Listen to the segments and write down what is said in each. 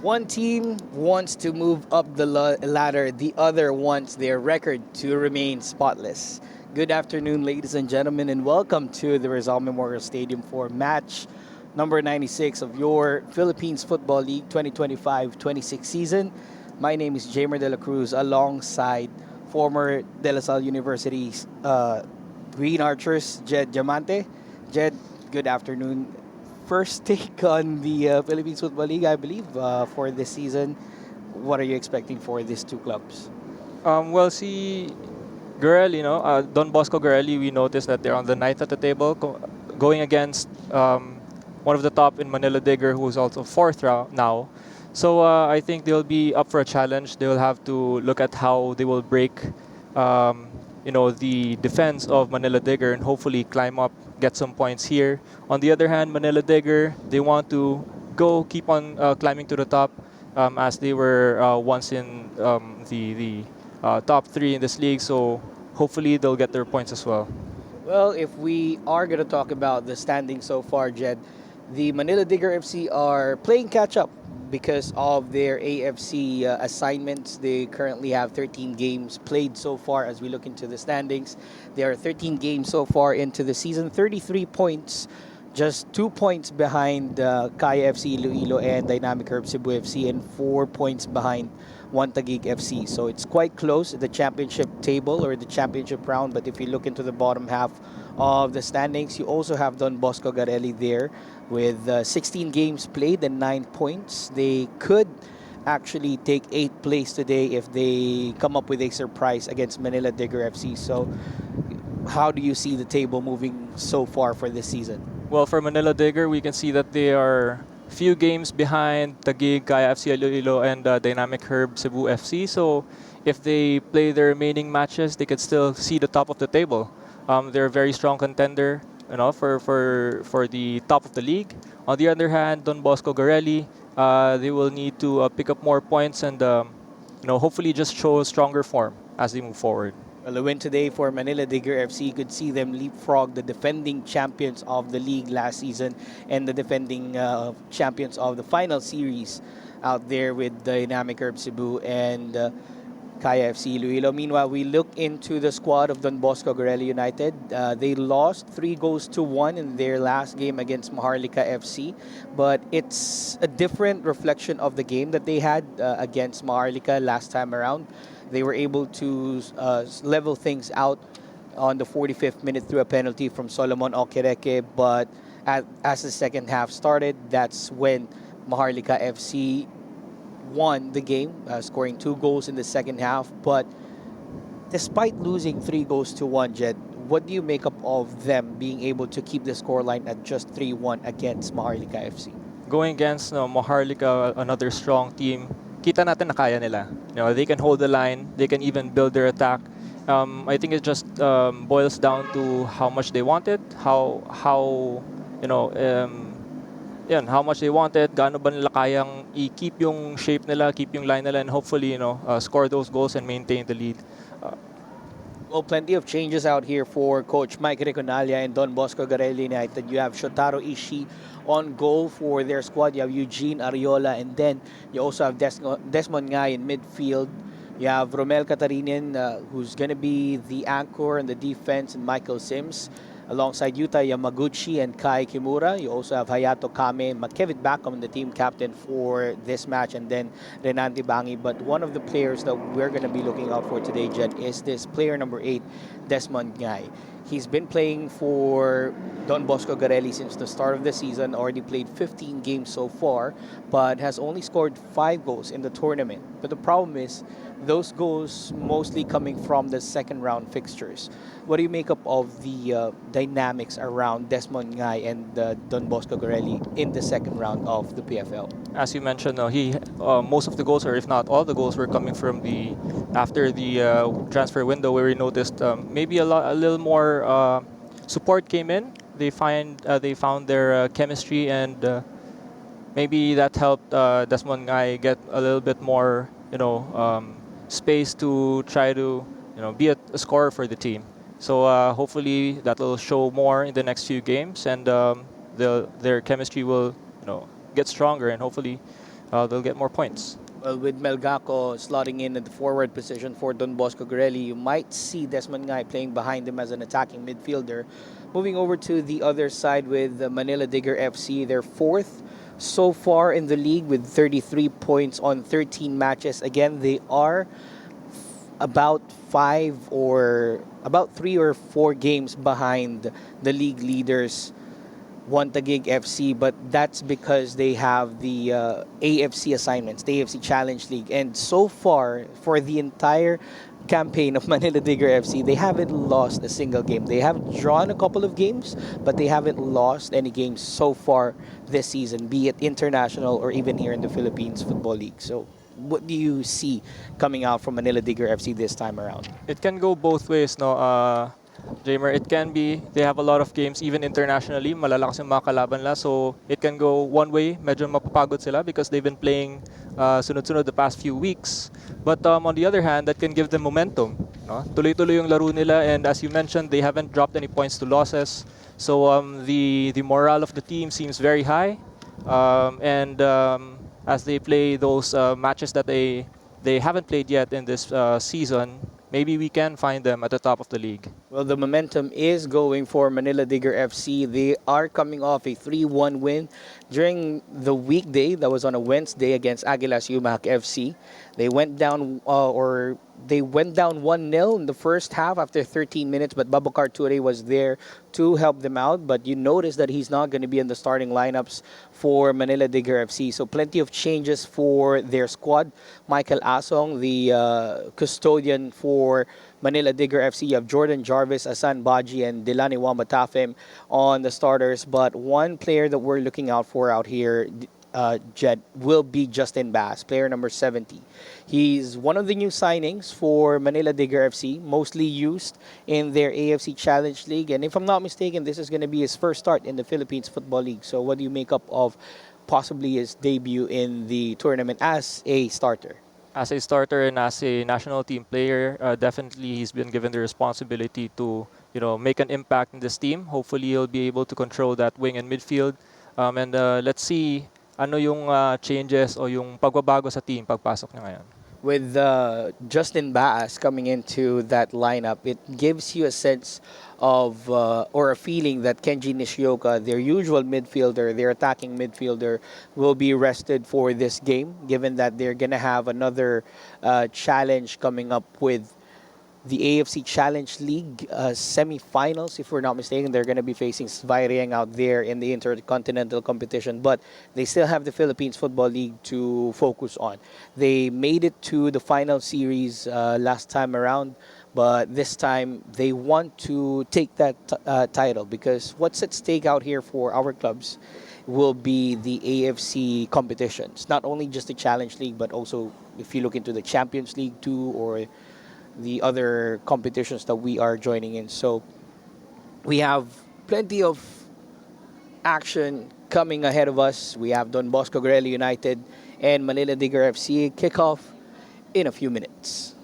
One team wants to move up the ladder, the other wants their record to remain spotless. Good afternoon, ladies and gentlemen, and welcome to the Rizal Memorial Stadium for match number 96 of your Philippines Football League 2025-26 season. My name is Jamer De La Cruz alongside former De La Salle University's Green Archers, Jed Diamante. Jed, good afternoon. First take on the Philippines Football League, I believe, for this season. What are you expecting for these two clubs? Well, see, Garelli, Don Bosco Garelli, we noticed that they're on the ninth at the table, going against one of the top in Manila Digger, who's also fourth round now. So I think they'll be up for a challenge. They will have to look at how they will break, um, the defense of Manila Digger and hopefully climb up, get some points here. On the other hand, Manila Digger, they want to keep on climbing to the top, as they were once in the top three in this league. So hopefully they'll get their points as well. Well, if we are going to talk about the standing so far, Jed, the Manila Digger FC are playing catch up because of their AFC assignments. They currently have 13 games played so far as we look into the standings. There are 13 games so far into the season, 33 points, just 2 points behind Kaya FC Iloilo and Dynamic Herb Cebu FC, and 4 points behind One Taguig FC. So it's quite close, the championship table or the championship round. But if you look into the bottom half of the standings, you also have Don Bosco Garelli there with 16 games played and 9 points. They could actually take 8th place today if they come up with a surprise against Manila Digger FC. So how do you see the table moving so far for this season? Well, for Manila Digger, we can see that they are few games behind Taguig, Kaya FC Iloilo, and Dynamic Herb Cebu FC. So if they play their remaining matches, they could still see the top of the table. They're a very strong contender, for the top of the league. On the other hand, Don Bosco Garelli, they will need to pick up more points and hopefully just show stronger form as they move forward. Well, a win today for Manila Digger FC could see them leapfrog the defending champions of the league last season and the defending champions of the final series out there with Dynamic Herb Cebu and Kaya FC Iloilo. Meanwhile, we look into the squad of Don Bosco Garelli United. They lost 3 goals to 1 in their last game against Maharlika FC, but it's a different reflection of the game that they had against Maharlika last time around. They were able to level things out on the 45th minute through a penalty from Solomon Okereke, but as the second half started, that's when Maharlika FC won the game, scoring 2 goals in the second half. But despite losing 3 goals to 1, Jed, what do you make up of them being able to keep the scoreline at just 3-1 against Maharlika FC? Going against Maharlika, another strong team, kita natin na kaya nila. They can hold the line, they can even build their attack. I think it just boils down to how much they want it, how you know yan, how much they want it, gaano ba nila kayang i-keep yung shape nila, keep yung line nila, and hopefully score those goals and maintain the lead. Uh, Well, plenty of changes out here for Coach Mike Reconalia and Don Bosco Garelli United. You have Shotaro Ishii on goal for their squad. You have Eugene Ariola, and then you also have Desmond Ngai in midfield. You have Romel Katarinen, who's going to be the anchor in the defense, and Michael Sims. Alongside Yuta Yamaguchi and Kai Kimura, you also have Hayato Kame, Makevit Bakum, the team captain for this match, and then Renante Bangi. But one of the players that we're going to be looking out for today, Jed, is this player number 8, Desmond Ngai. He's been playing for Don Bosco Garelli since the start of the season, already played 15 games so far, but has only scored 5 goals in the tournament. But the problem is, those goals mostly coming from the second round fixtures. What do you make up of the dynamics around Desmond Ngai and Don Bosco Garelli in the second round of the PFL? as you mentioned, he most of the goals, or if not all the goals, were coming from the after the transfer window, where we noticed maybe a little more support came in. They found their chemistry, and maybe that helped Desmond Ngai get a little bit more space to try to be a scorer for the team. So hopefully that will show more in the next few games, and their chemistry will get stronger, and hopefully they'll get more points. Well, with Melgaco slotting in the forward position for Don Bosco Garelli, you might see Desmond Ngai playing behind him as an attacking midfielder. Moving over to the other side with the Manila Digger FC, they're fourth so far in the league with 33 points on 13 matches. Again, they are about about 3 or 4 games behind the league leaders want the gig FC, but that's because they have the AFC assignments, the AFC Challenge League. And so far, for the entire campaign of Manila Digger FC, they haven't lost a single game. They have drawn a couple of games, but they haven't lost any games so far this season, be it international or even here in the Philippines Football League. So, what do you see coming out from Manila Digger FC this time around? It can go both ways, no? Jamer, it can be, they have a lot of games even internationally, malalakas yung mga kalaban nila. So it can go one way, medyo mapapagod sila because they've been playing sunod-sunod the past few weeks. But on the other hand, that can give them momentum. No? Tuloy-tuloy yung laro nila, and as you mentioned, they haven't dropped any points to losses. So the morale of the team seems very high. And as they play those matches that they haven't played yet in this season, maybe we can find them at the top of the league. Well, the momentum is going for Manila Digger FC. They are coming off a 3-1 win during the weekday that was on a Wednesday against Aguilas Yumak FC. They went down they went down 1-0 in the first half after 13 minutes, but Babacar Toure was there to help them out. But you notice that he's not going to be in the starting lineups for Manila Digger FC. So plenty of changes for their squad. Michael Asong, the custodian for Manila Digger FC. You have Jordan Jarvis, Asan Baji, and Dilani Wamatafem on the starters. But one player that we're looking out for out here, Jed, will be Justin Bass, player number 70. He's one of the new signings for Manila Digger FC, mostly used in their AFC Challenge League. And if I'm not mistaken, this is going to be his first start in the Philippines Football League. So what do you make up of possibly his debut in the tournament as a starter? As a starter and as a national team player, definitely he's been given the responsibility to make an impact in this team. Hopefully he'll be able to control that wing and midfield. And let's see ano yung changes o yung pagbabago sa team pagpasok niya ngayon. With Justin Baas coming into that lineup, it gives you a sense of or a feeling that Kenji Nishioka, their usual midfielder, their attacking midfielder, will be rested for this game, given that they're going to have another challenge coming up with the AFC Challenge League semifinals, if we're not mistaken. They're going to be facing Svayriang out there in the intercontinental competition, but they still have the Philippines Football League to focus on. They made it to the final series last time around, but this time they want to take that title, because what's at stake out here for our clubs will be the AFC competitions. Not only just the Challenge League, but also if you look into the Champions League too, or the other competitions that we are joining in. So we have plenty of action coming ahead of us. We have Don Bosco Garelli United and Manila Digger FC kickoff in a few minutes.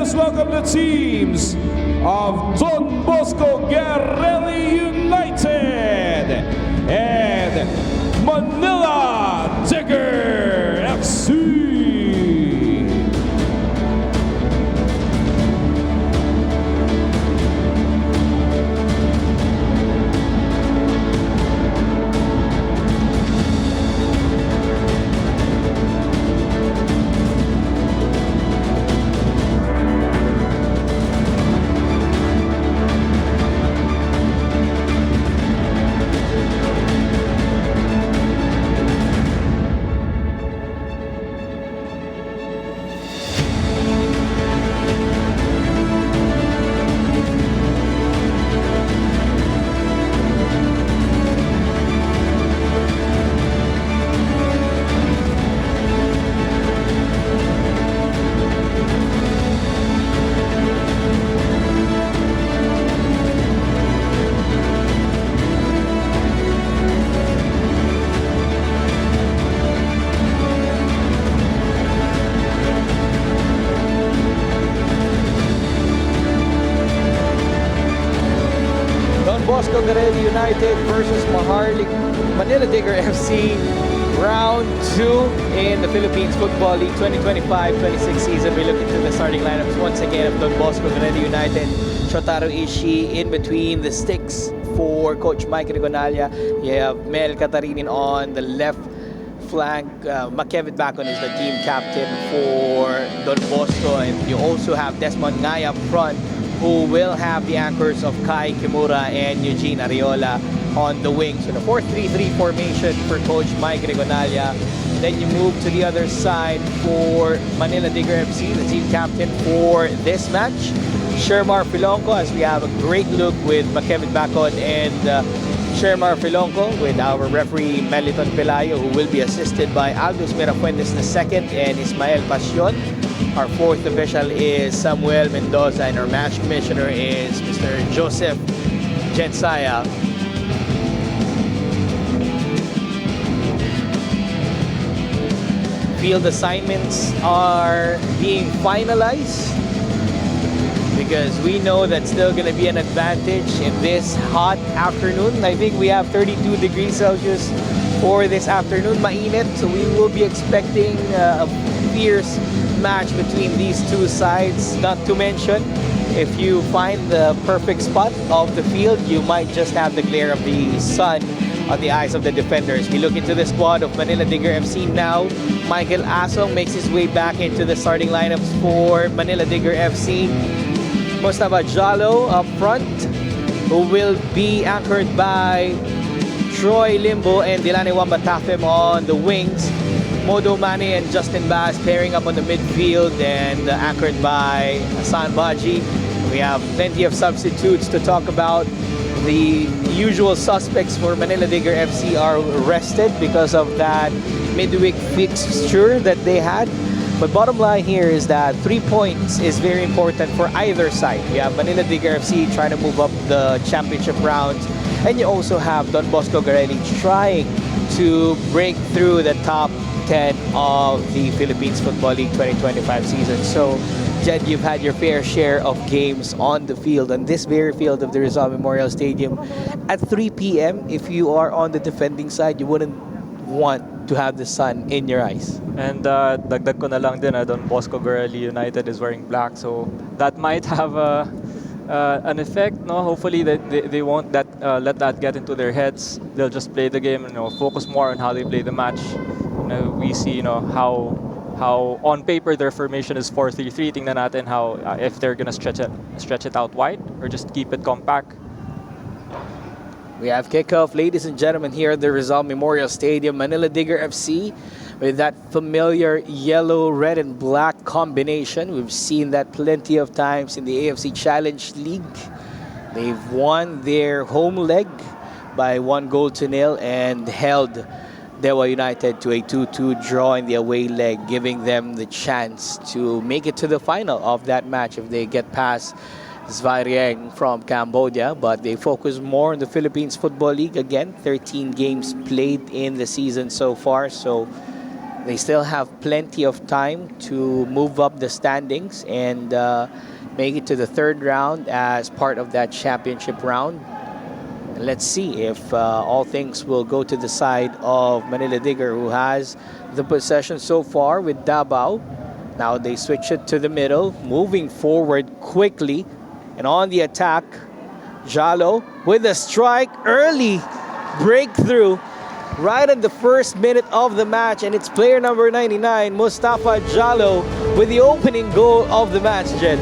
us welcome the teams of Don Bosco Garelli United and Manila Digger FC. Bosco Garelli United versus Manila Digger FC, round 2 in the Philippines Football League 2025-26 season. We look into the starting lineups once again of Don Bosco Garelli United. Shotaro Ishii in between the sticks for Coach Mike Rigonalia. You have Mel Catarinin on the left flank. Makevit Bacon is the team captain for Don Bosco, and you also have Desmond Ngay up front, who will have the anchors of Kai Kimura and Eugene Ariola on the wing. So the 4-3-3 formation for Coach Mike Rigonalia. Then you move to the other side for Manila Digger FC, the team captain for this match, Shermar Filonco, as we have a great look with Makevit Bacon and Shermar Filonco, with our referee Meliton Pelayo, who will be assisted by Aldous Mirafuentes II and Ismael Pasion. Our fourth official is Samuel Mendoza, and our match commissioner is Mr. Joseph Jensaya. Field assignments are being finalized, because we know that's still going to be an advantage in this hot afternoon. I think we have 32 degrees Celsius for this afternoon, mainit. So we will be expecting a fierce match between these two sides. Not to mention, if you find the perfect spot of the field, you might just have the glare of the sun on the eyes of the defenders. We look into the squad of Manila Digger FC now. Michael Asong makes his way back into the starting lineups for Manila Digger FC. Mustafa Jalo up front, who will be anchored by Troy Limbo and Dilane Wambatafem on the wings. Modo Mane and Justin Bass pairing up on the midfield and anchored by Hassan Baji. We have plenty of substitutes to talk about. The usual suspects for Manila Digger FC are rested because of that midweek fixture that they had. But bottom line here is that 3 points is very important for either side. We have Manila Digger FC trying to move up the championship rounds, and you also have Don Bosco Garelli trying to break through the top 10 of the Philippines Football League 2025 season. So, Jed, you've had your fair share of games on the field, on this very field of the Rizal Memorial Stadium. At 3 p.m., if you are on the defending side, you wouldn't want to have the sun in your eyes. And dagdag ko na lang din, Don Bosco Garelli United is wearing black, so that might have an effect. No, hopefully they won't let that get into their heads. They'll just play the game, focus more on how they play the match. We see, how on paper their formation is 4-3-3. Tingnan natin how if they're gonna stretch it out wide or just keep it compact. We have kickoff, ladies and gentlemen, here at the Rizal Memorial Stadium. Manila Digger FC with that familiar yellow, red, and black combination. We've seen that plenty of times in the AFC Challenge League. They've won their home leg by 1-0 and held Dewa United to a 2-2 draw in the away leg, giving them the chance to make it to the final of that match if they get past Svarieng from Cambodia. But they focus more on the Philippines Football League. Again, 13 games played in the season so far, so They still have plenty of time to move up the standings and make it to the third round as part of that championship round. And let's see if all things will go to the side of Manila Digger, who has the possession so far with Davao. Now they switch it to the middle, moving forward quickly. And on the attack, Jalo with a strike, early breakthrough right at the first minute of the match. And it's player number 99, Mustafa Jalo, with the opening goal of the match, Jed.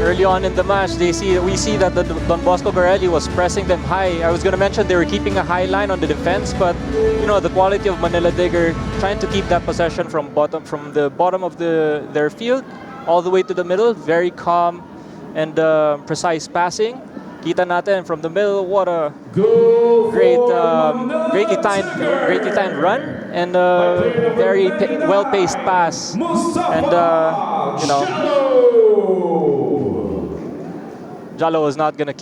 Early on in the match, we see that the Don Bosco Garelli was pressing them high. I was going to mention they were keeping a high line on the defense, but you know the quality of Manila Digger trying to keep that possession from the bottom of their field all the way to the middle. Very calm and precise passing. Kita natin from the middle. What a greatly timed run and very well-paced pass. And you know, Jalo is not gonna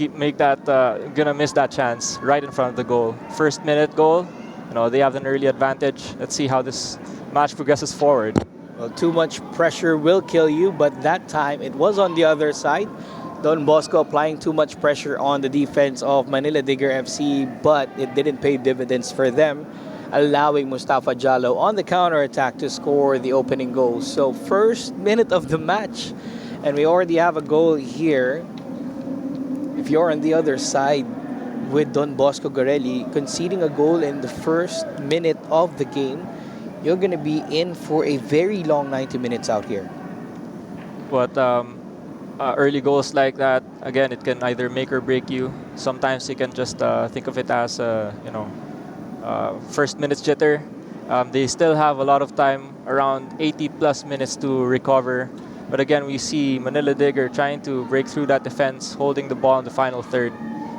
gonna miss that chance right in front of the goal. First minute goal, you know, they have an early advantage. Let's see how this match progresses forward. Well, too much pressure will kill you, but that time it was on the other side. Don Bosco applying too much pressure on the defense of Manila Digger FC, but it didn't pay dividends for them, allowing Mustafa Jalo on the counter-attack to score the opening goal. So first minute of the match, and we already have a goal here. If you're on the other side with Don Bosco Garelli conceding a goal in the first minute of the game, you're going to be in for a very long 90 minutes out here. But early goals like that, again, it can either make or break you. Sometimes you can just think of it as first minutes jitter. They still have a lot of time, around 80 plus minutes to recover. But again, we see Manila Digger trying to break through that defense, holding the ball in the final third,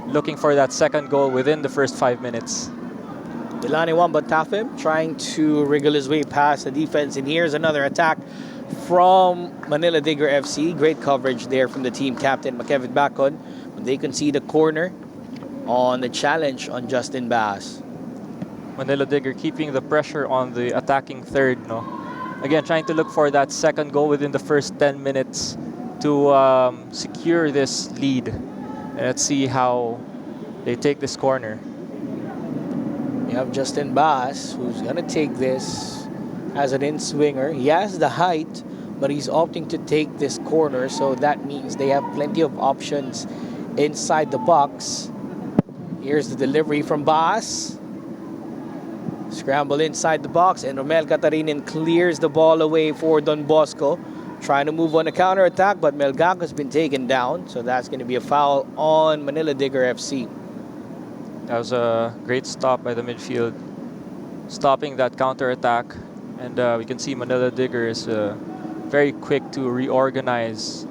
looking for that second goal within the first 5 minutes. Delani Wambatafim trying to wriggle his way past the defense, and here's another attack from Manila Digger FC. Great coverage there from the team captain, Makevit Bacon, when they concede a corner on the challenge on Justin Bass. Manila Digger keeping the pressure on the attacking third, no? Again, trying to look for that second goal within the first 10 minutes to secure this lead. And let's see how they take this corner. You have Justin Bass, who's going to take this as an in-swinger. He has the height, but he's opting to take this corner, so that means they have plenty of options inside the box. Here's the delivery from Bass. Scramble inside the box, and Romel Catarinin clears the ball away for Don Bosco. Trying to move on a counter-attack, but Melgaco has been taken down, so that's going to be a foul on Manila Digger FC. That was a great stop by the midfield, stopping that counter-attack. And we can see Manila Digger is very quick to reorganize,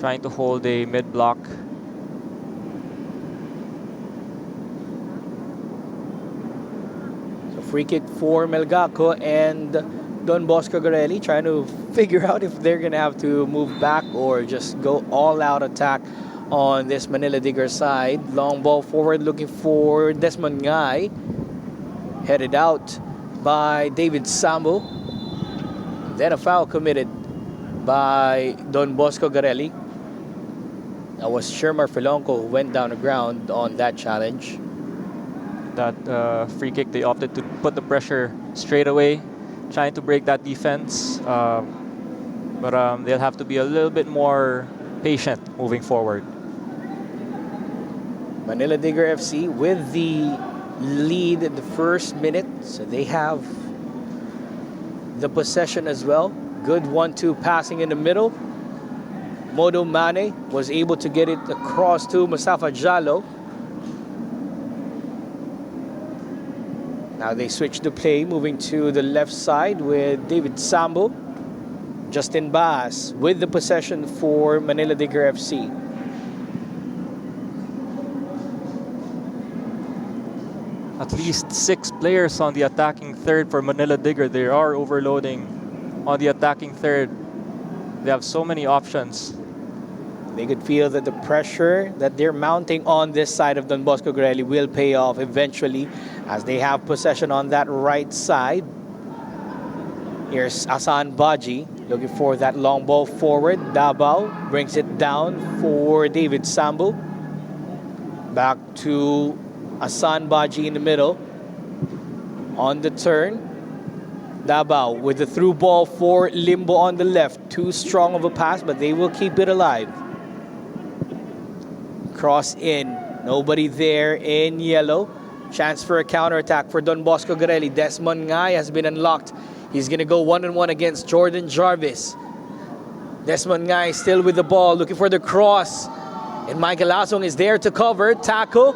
trying to hold a mid-block. Free kick for Melgaco, and Don Bosco Garelli trying to figure out if they're going to have to move back or just go all-out attack on this Manila Digger side. Long ball forward looking for Desmond Ngay. Headed out by David Sambo. Then a foul committed by Don Bosco Garelli. That was Shermar Felonco who went down the ground on that challenge. That free kick, they opted to put the pressure straight away, trying to break that defense. But they'll have to be a little bit more patient moving forward. Manila Digger FC with the lead in the first minute, so they have the possession as well. Good 1-2 passing in the middle. Modo Mane was able to get it across to Mustafa Jalo. Now they switch the play, moving to the left side with David Sambo. Justin Bass with the possession for Manila Digger FC. At least 6 players on the attacking third for Manila Digger. They are overloading on the attacking third. They have so many options. They could feel that the pressure that they're mounting on this side of Don Bosco Garelli will pay off eventually as they have possession on that right side. Here's Asan Baji looking for that long ball forward. Davao brings it down for David Sambu. Back to Asan Baji in the middle. On the turn, Davao with the through ball for Limbo on the left. Too strong of a pass, but they will keep it alive. Cross in. Nobody there in yellow. Chance for a counterattack for Don Bosco Garelli. Desmond Ngai has been unlocked. He's going to go one-on-one against Jordan Jarvis. Desmond Ngai still with the ball, looking for the cross. And Michael Asong is there to cover. Tackle.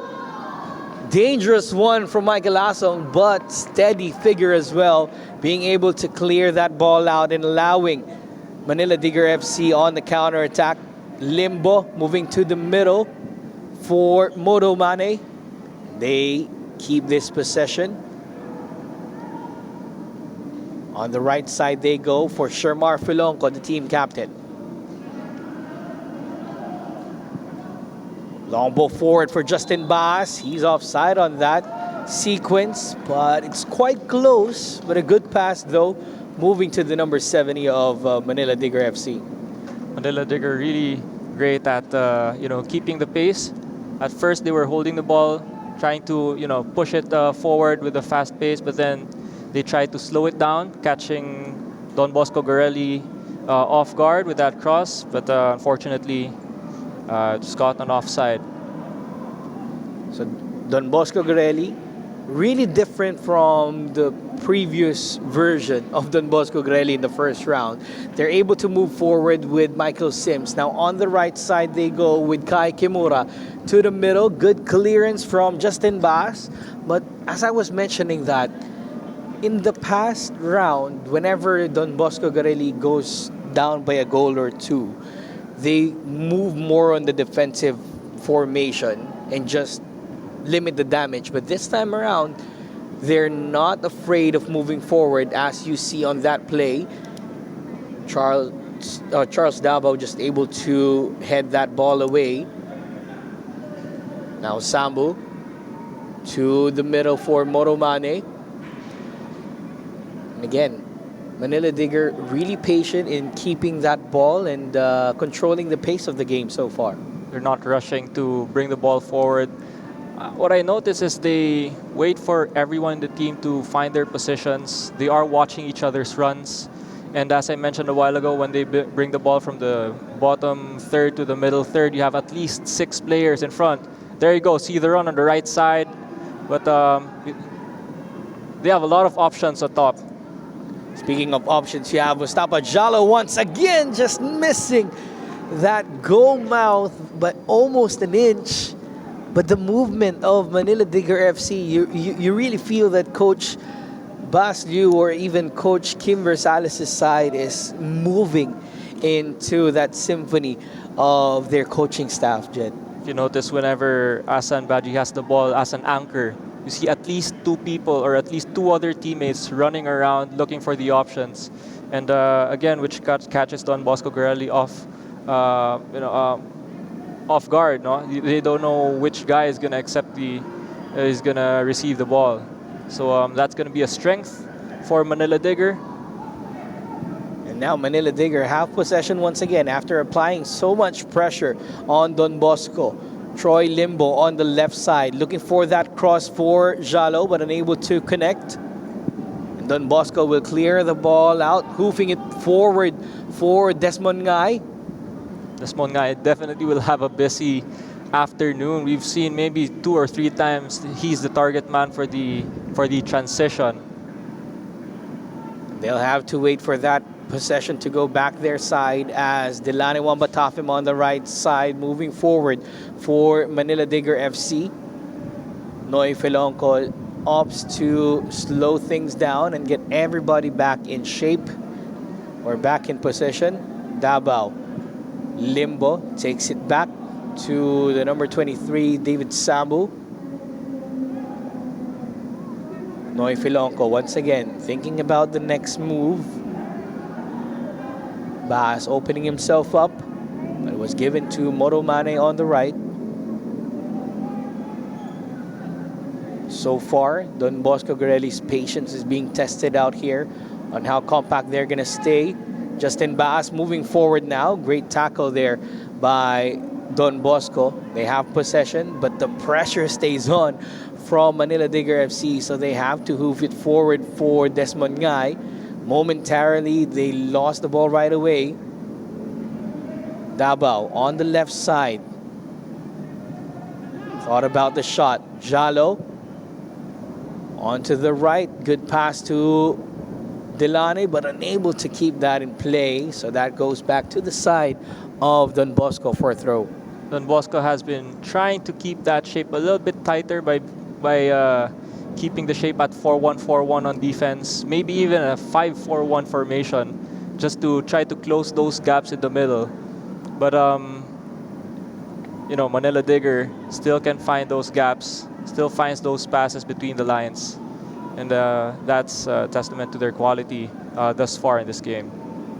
Dangerous one from Michael Asong, but steady figure as well. Being able to clear that ball out and allowing Manila Digger FC on the counterattack. Limbo moving to the middle for Modo Mane. They keep this possession. On the right side they go for Shermar Filonco, the team captain. Long ball forward for Justin Bass. He's offside on that sequence, but it's quite close. But a good pass though, moving to the number 70 of Manila Digger FC. Manila Digger really great at keeping the pace. At first they were holding the ball, trying to push it forward with a fast pace, but then they tried to slow it down, catching Don Bosco Garelli off guard with that cross, but unfortunately just got an offside. So Don Bosco Garelli, really different from the previous version of Don Bosco Garelli in the first round. They're able to move forward with Michael Sims. Now on the right side they go with Kai Kimura to the middle. Good clearance from Justin Bass. But as I was mentioning that, in the past round, whenever Don Bosco Garelli goes down by a goal or two, they move more on the defensive formation and just limit the damage. But this time around, they're not afraid of moving forward, as you see on that play. Charles Davao just able to head that ball away. Now Sambu to the middle for Moromane. And again, Manila Digger really patient in keeping that ball and controlling the pace of the game so far. They're not rushing to bring the ball forward. What I notice is they wait for everyone in the team to find their positions. They are watching each other's runs. And as I mentioned a while ago, when they bring the ball from the bottom third to the middle third, you have at least 6 players in front. There you go. See the run on the right side. But they have a lot of options at top. Speaking of options, you have Mustafa Jalo once again just missing that goal mouth, but almost an inch. But the movement of Manila Digger FC, you really feel that Coach Bas Liu or even Coach Kim Versales' side is moving into that symphony of their coaching staff, Jed. If you notice, whenever Asan Baji has the ball as an anchor, you see at least 2 people or at least 2 other teammates running around looking for the options. And again, which catches Don Bosco Garelli off guard. No, they don't know which guy is gonna is gonna receive the ball. So that's gonna be a strength for Manila Digger. And now Manila Digger have possession once again after applying so much pressure on Don Bosco. Troy Limbo on the left side, looking for that cross for Jalo, but unable to connect. And Don Bosco will clear the ball out, hoofing it forward for Desmond Ngai. Desmond Ngai definitely will have a busy afternoon. We've seen maybe 2 or 3 times he's the target man for the transition. They'll have to wait for that possession to go back their side as Delane Wambatafim on the right side moving forward for Manila Digger FC. Noy Filonco opts to slow things down and get everybody back in shape or back in position. Davao Limbo takes it back to the number 23, David Sambu. Noy Filonco once again thinking about the next move. Bass opening himself up, but it was given to Moromane on the right. So far, Don Bosco Garelli's patience is being tested out here on how compact they're going to stay. Justin Baas moving forward now. Great tackle there by Don Bosco. They have possession, but the pressure stays on from Manila Digger FC, so they have to hoof it forward for Desmond Ngai. Momentarily, they lost the ball right away. Davao on the left side. Thought about the shot. Jalo onto the right. Good pass to Delane, but unable to keep that in play. So that goes back to the side of Don Bosco for a throw. Don Bosco has been trying to keep that shape a little bit tighter by keeping the shape at 4-1-4-1 on defense, maybe even a 5-4-1 formation, just to try to close those gaps in the middle. But Manila Digger still can find those gaps, still finds those passes between the lines, and that's a testament to their quality thus far in this game.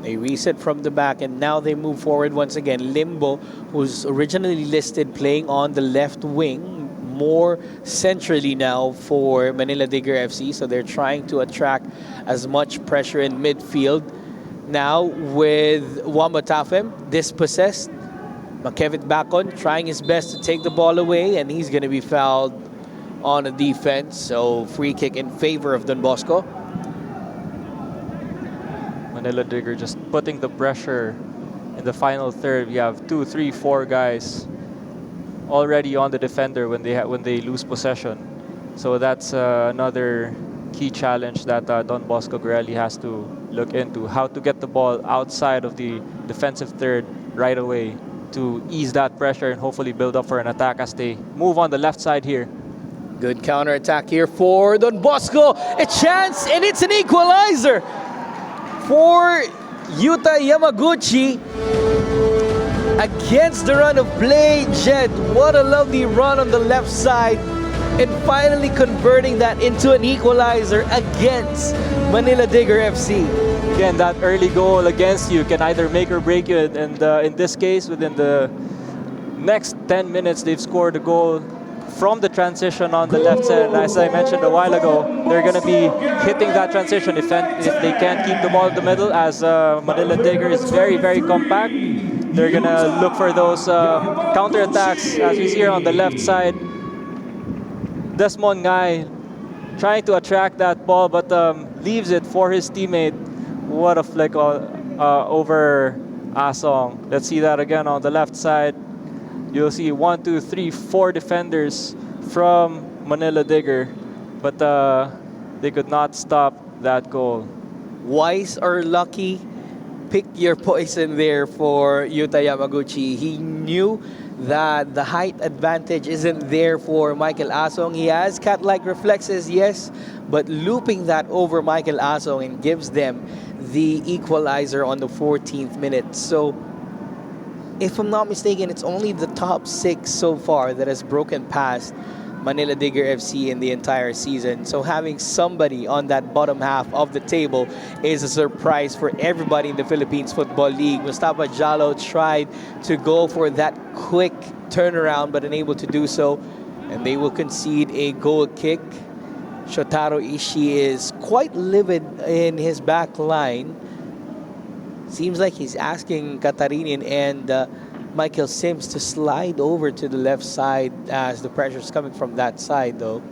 They reset from the back, and now they move forward once again. Limbo, who's originally listed playing on the left wing, more centrally now for Manila Digger FC, so they're trying to attract as much pressure in midfield. Now with Wamba Tafem dispossessed, Makevit Bacon trying his best to take the ball away, and he's going to be fouled on a defense, so free kick in favor of Don Bosco. Manila Digger just putting the pressure in the final third. We have 2, 3, 4 guys already on the defender when they lose possession. So that's another key challenge that Don Bosco Garelli has to look into, how to get the ball outside of the defensive third right away to ease that pressure and hopefully build up for an attack as they move on the left side here. Good counter-attack here for Don Bosco. A chance, and it's an equalizer for Yuta Yamaguchi. Against the run of play, Jed. What a lovely run on the left side, and finally converting that into an equalizer against Manila Digger FC. Again, that early goal against you can either make or break you, and in this case, within the next 10 minutes, they've scored a goal from the transition on the left side. And as I mentioned a while ago, they're going to be hitting that transition if they can't keep the ball in the middle, as Manila Digger is very, very compact. They're going to look for those counter-attacks, as we see here on the left side. Desmond Ngai trying to attract that ball, but leaves it for his teammate. What a flick over Asong. Let's see that again on the left side. You'll see 1, 2, 3, 4 defenders from Manila Digger, but they could not stop that goal. Wise or lucky, pick your poison there for Yuta Yamaguchi. He knew that the height advantage isn't there for Michael Asong. He has cat-like reflexes, yes, but looping that over Michael Asong and gives them the equalizer on the 14th minute. So, if I'm not mistaken, it's only the top 6 so far that has broken past Manila Digger FC in the entire season. So having somebody on that bottom half of the table is a surprise for everybody in the Philippines Football League. Mustafa Jalo tried to go for that quick turnaround, but unable to do so, and they will concede a goal kick. Shotaro Ishii is quite livid in his back line. Seems like he's asking Katarinin and Michael Sims to slide over to the left side as the pressure is coming from that side, though.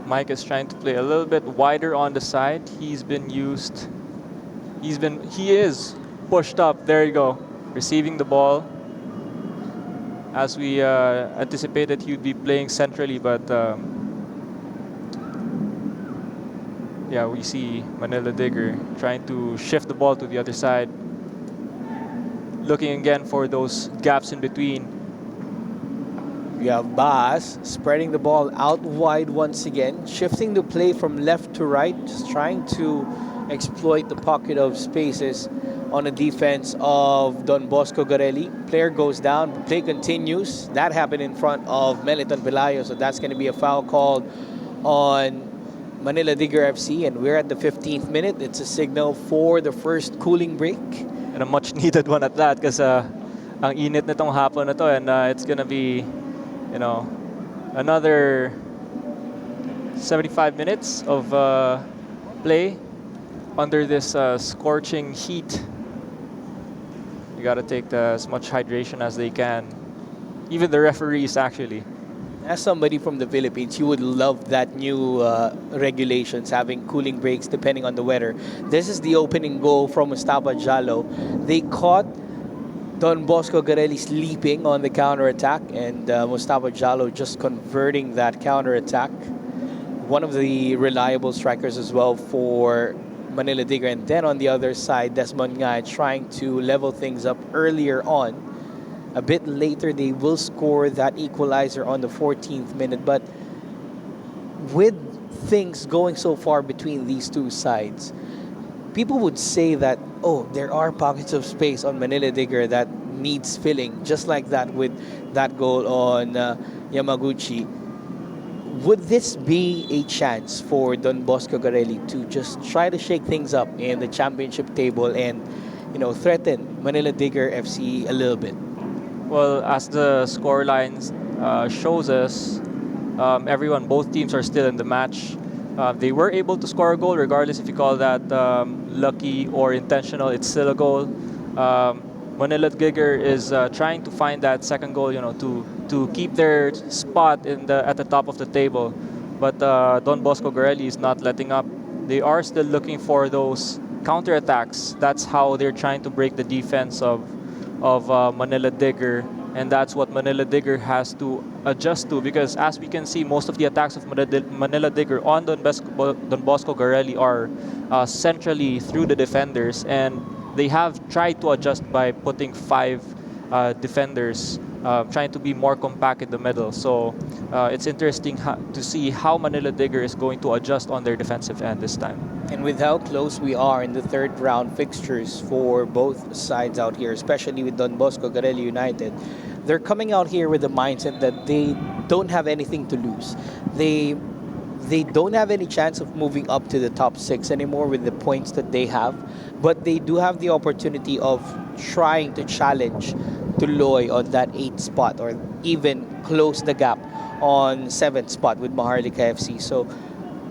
Mike is trying to play a little bit wider on the side. He is pushed up. There you go, receiving the ball. As we anticipated, he would be playing centrally, but yeah, we see Manila Digger trying to shift the ball to the other side, looking again for those gaps in between. We have Bas spreading the ball out wide once again, shifting the play from left to right, just trying to exploit the pocket of spaces on the defense of Don Bosco Garelli. Player goes down, play continues. That happened in front of Meliton Pelayo, so that's going to be a foul called on Manila Digger FC, and we're at the 15th minute. It's a signal for the first cooling break. And a much needed one at that, because ang init nitong hapon na to, and it's gonna be, Another 75 minutes of play under this scorching heat. You got to take as much hydration as they can. Even the referees, actually. As somebody from the Philippines, you would love that new regulations, having cooling breaks depending on the weather. This is the opening goal from Mustafa Jalo. They caught Don Bosco Garelli sleeping on the counter-attack, and Mustafa Jalo just converting that counter-attack. One of the reliable strikers as well for Manila Digger. And then on the other side, Desmond Ngay trying to level things up earlier on. A bit later, they will score that equalizer on the 14th minute. But with things going so far between these two sides, people would say that, oh, there are pockets of space on Manila Digger that needs filling, just like that with that goal on Yamaguchi. Would this be a chance for Don Bosco Garelli to just try to shake things up in the championship table and, threaten Manila Digger FC a little bit? Well, as the scorelines shows us, both teams are still in the match. They were able to score a goal, regardless if you call that lucky or intentional. It's still a goal. Manila Digger is trying to find that second goal, to keep their spot at the top of the table. But Don Bosco Garelli is not letting up. They are still looking for those counterattacks. That's how they're trying to break the defense of Manila Digger, and that's what Manila Digger has to adjust to, because as we can see, most of the attacks of Manila Digger on Don Bosco Garelli are centrally through the defenders, and they have tried to adjust by putting 5 defenders, trying to be more compact in the middle. So it's interesting to see how Manila Digger is going to adjust on their defensive end this time. And with how close we are in the third round fixtures for both sides out here, especially with Don Bosco Garelli United, they're coming out here with the mindset that they don't have anything to lose. They don't have any chance of moving up to the top 6 anymore with the points that they have, but they do have the opportunity of trying to challenge Tuloy on that 8th spot, or even close the gap on 7th spot with Maharlika FC. So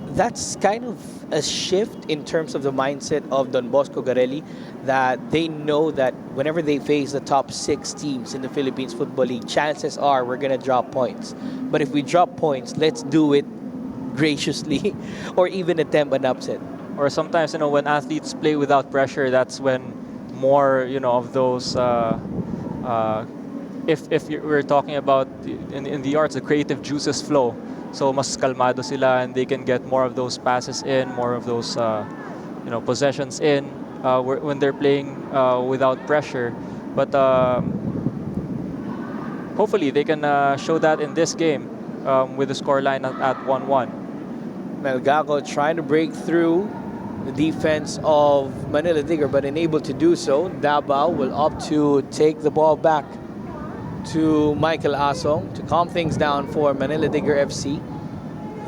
that's kind of a shift in terms of the mindset of Don Bosco Garelli, that they know that whenever they face the top 6 teams in the Philippines Football League, chances are we're going to drop points. But if we drop points, let's do it graciously or even attempt an upset. Or sometimes, when athletes play without pressure, that's when more, of those, if we're talking about in the arts, the creative juices flow. So mas kalmado sila, and they can get more of those passes in, more of those possessions in when they're playing without pressure. But hopefully they can show that in this game with the scoreline at 1-1. Melgaco trying to break through the defense of Manila Digger, but unable to do so. Davao will opt to take the ball back to Michael Asong to calm things down for Manila Digger FC.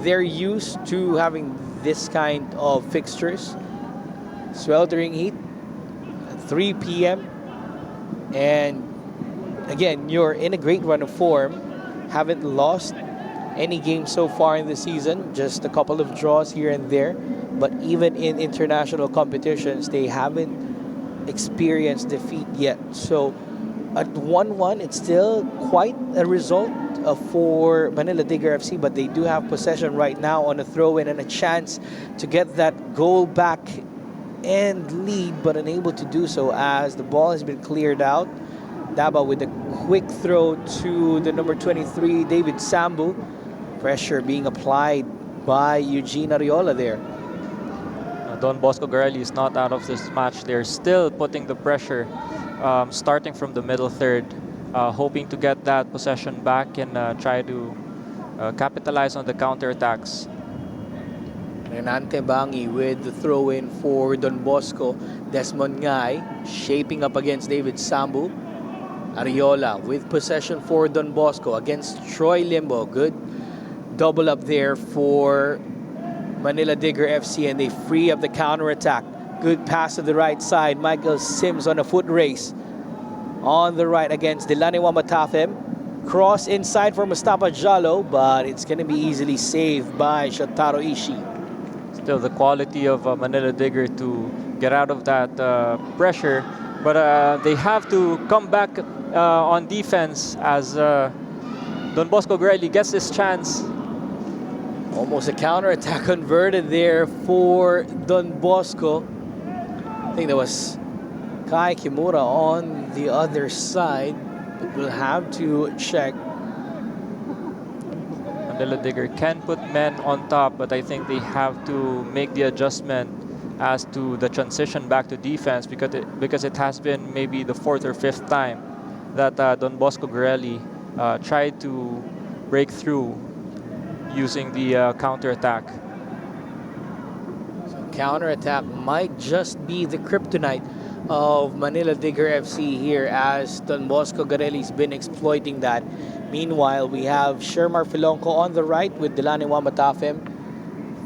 They're used to having this kind of fixtures. Sweltering heat at 3 p.m. And again, you're in a great run of form. Haven't lost any game so far in the season, just a couple of draws here and there. But even in international competitions, they haven't experienced defeat yet. So at 1-1, it's still quite a result for Manila Digger FC, but they do have possession right now on a throw-in and a chance to get that goal back and lead, but unable to do so as the ball has been cleared out. Daba with a quick throw to the number 23, David Sambu. Pressure being applied by Eugene Ariola there. Don Bosco Garelli is not out of this match. They're still putting the pressure, starting from the middle third, hoping to get that possession back and try to capitalize on the counterattacks. Renante Bangi with the throw-in for Don Bosco. Desmond Ngay shaping up against David Sambu. Ariola with possession for Don Bosco against Troy Limbo. Good double up there for Manila Digger FC, and they free up the counter-attack. Good pass to the right side. Michael Sims on a foot race on the right against Delani Wamatafem. Cross inside for Mustafa Jalo, but it's going to be easily saved by Shotaro Ishii. Still the quality of Manila Digger to get out of that pressure, but they have to come back on defense as Don Bosco Garelli gets this chance. Almost a counterattack converted there for Don Bosco. I think that was Kai Kimura on the other side, but we'll have to check. Manila Digger can put men on top, but I think they have to make the adjustment as to the transition back to defense because it has been maybe the fourth or fifth time that Don Bosco Garelli tried to break through using the counterattack. Counterattack might just be the kryptonite of Manila Digger FC here, as Don Bosco Garelli's been exploiting that. Meanwhile, we have Shermar Filonco on the right with Delani Wamatafem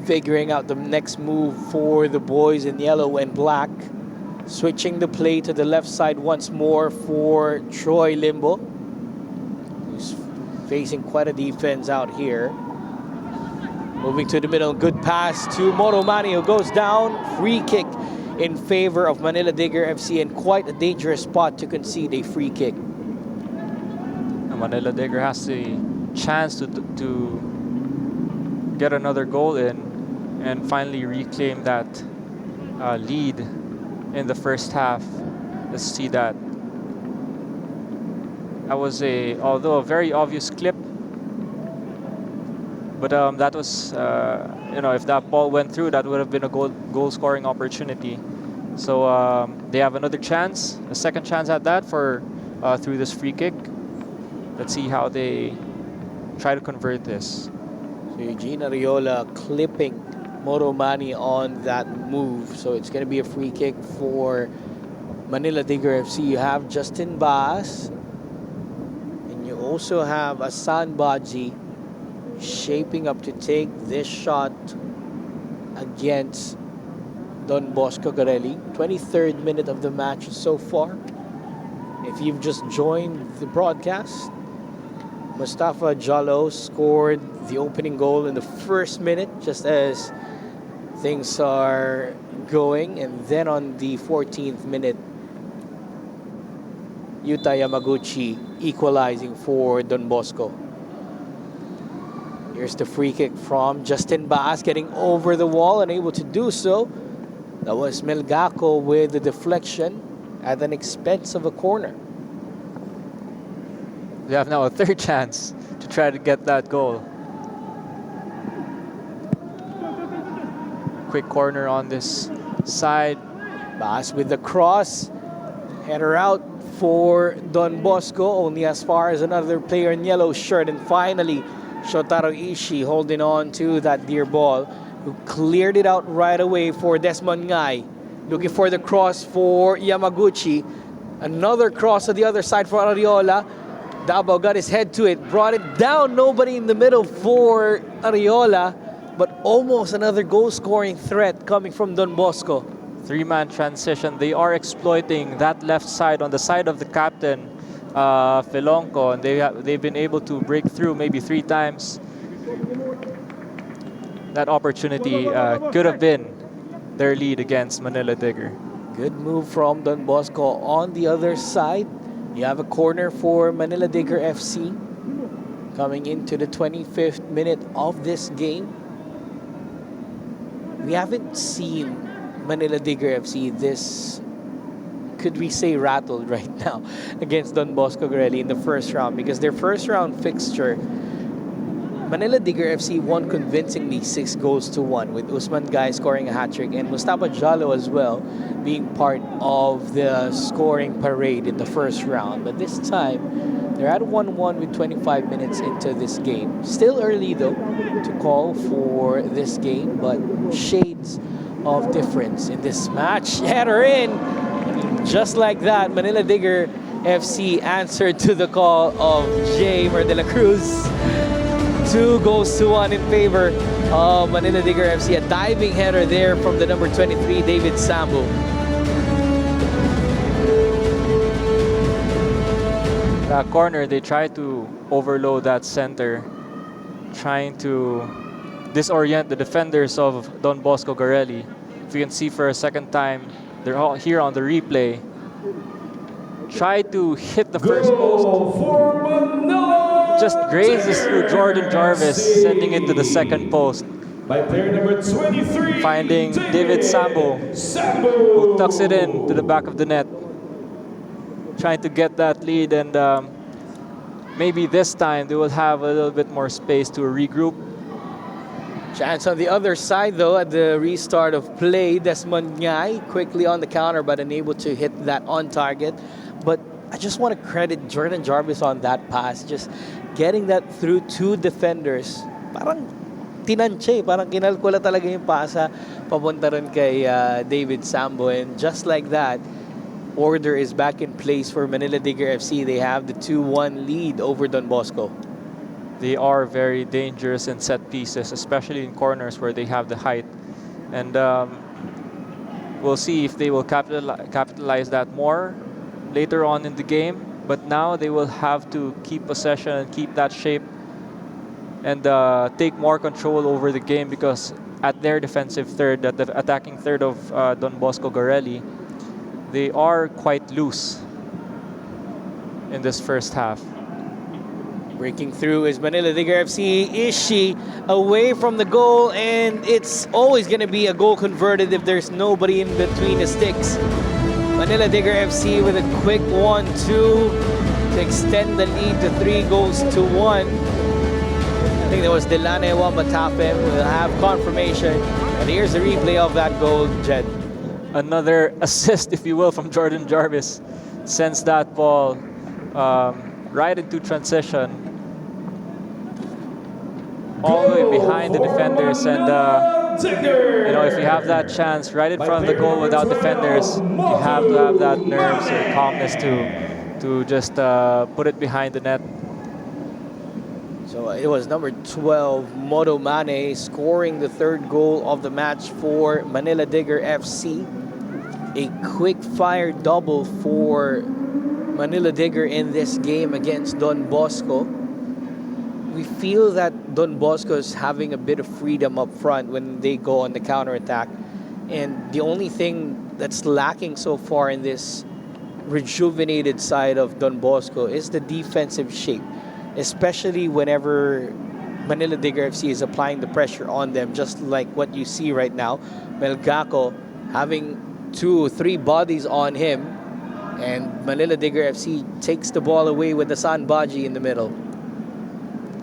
figuring out the next move for the boys in yellow and black. Switching the play to the left side once more for Troy Limbo, who's facing quite a defense out here. Moving to the middle, good pass to Moromani, who goes down. Free kick in favor of Manila Digger FC, and quite a dangerous spot to concede a free kick. Manila Digger has the chance to get another goal in and finally reclaim that lead in the first half. Let's see that. That was although a very obvious clip, but that was, if that ball went through, that would have been a goal scoring opportunity. So they have another chance, a second chance at that for through this free kick. Let's see how they try to convert this. So Eugene Ariola clipping Moromani on that move. So it's going to be a free kick for Manila Digger FC. You have Justin Baas, and you also have Asan Baji shaping up to take this shot against Don Bosco Garelli. 23rd minute of the match so far. If you've just joined the broadcast, Mustafa Jalo scored the opening goal in the first minute, just as things are going. And then on the 14th minute, Yuta Yamaguchi equalizing for Don Bosco. Here's the free kick from Justin Baas, getting over the wall and able to do so. That was Melgaco with the deflection at an expense of a corner. They have now a third chance to try to get that goal. Quick corner on this side. Baas with the cross. Header out for Don Bosco, only as far as another player in yellow shirt. And finally, Shotaro Ishii holding on to that dear ball, who cleared it out right away for Desmond Ngai. Looking for the cross for Yamaguchi. Another cross to the other side for Ariola. Davao got his head to it, brought it down. Nobody in the middle for Ariola, but almost another goal-scoring threat coming from Don Bosco. Three-man transition. They are exploiting that left side on the side of the captain, Filonco, and they've been able to break through maybe 3 times. That opportunity could have been their lead against Manila Digger. Good move from Don Bosco on the other side. You have a corner for Manila Digger FC coming into the 25th minute of this game. We haven't seen Manila Digger FC this, could we say, rattled right now against Don Bosco Garelli in the first round, because their first round fixture, Manila Digger FC won convincingly 6-1 with Usman Gai scoring a hat-trick and Mustafa Jalo as well being part of the scoring parade in the first round. But this time, they're at 1-1 with 25 minutes into this game. Still early though to call for this game, but shades of difference in this match. Header in! Just like that, Manila Digger FC answered to the call of Jamer de la Cruz. 2-1 in favor of Manila Digger FC. A diving header there from the number 23, David Sambu. that corner, they try to overload that center, trying to disorient the defenders of Don Bosco Garelli. If you can see for a second time, they're all here on the replay. Try to hit the first post. Goal for Manila Just grazes through Jordan Jarvis, FC. sending it to the second post. By player number 23, Finding David Sambo, who tucks it in to the back of the net. Trying to get that lead, and maybe this time they will have a little bit more space to regroup. Chance on the other side, though, at the restart of play. Desmond Nyai quickly on the counter, but unable to hit that on target. But I just want to credit Jordan Jarvis on that pass. Just getting that through two defenders. Parang tinanche, parang kinalkula talaga yung pasa papunta rin kay David Sambo. And just like that, order is back in place for Manila Digger FC. They have the 2-1 lead over Don Bosco. They are very dangerous in set pieces, especially in corners where they have the height. And we'll see if they will capitalize that more later on in the game. But now they will have to keep possession and keep that shape and take more control over the game, because at their defensive third, at the attacking third of Don Bosco Garelli, they are quite loose in this first half. Breaking through is Manila Digger FC. Ishii away from the goal, and it's always going to be a goal converted if there's nobody in between the sticks. Manila Digger FC with a quick 1-2 to extend the lead to 3-1. I think that was Delane Wamatapem. We'll have confirmation. And here's the replay of that goal, Jed. Another assist, if you will, from Jordan Jarvis. Sends that ball right into transition, all the way behind the defenders. And you know, if you have that chance right in front of the goal without defenders, you have to have that nerves or calmness to just put it behind the net. So it was number 12, Modo Mane, scoring the third goal of the match for Manila Digger FC. A quick fire double for Manila Digger in this game against Don Bosco. We feel that Don Bosco is having a bit of freedom up front when they go on the counterattack. And the only thing that's lacking so far in this rejuvenated side of Don Bosco is the defensive shape, especially whenever Manila Digger FC is applying the pressure on them, just like what you see right now. Melgaco having 2 or 3 bodies on him, and Manila Digger FC takes the ball away with Hassan Baji in the middle.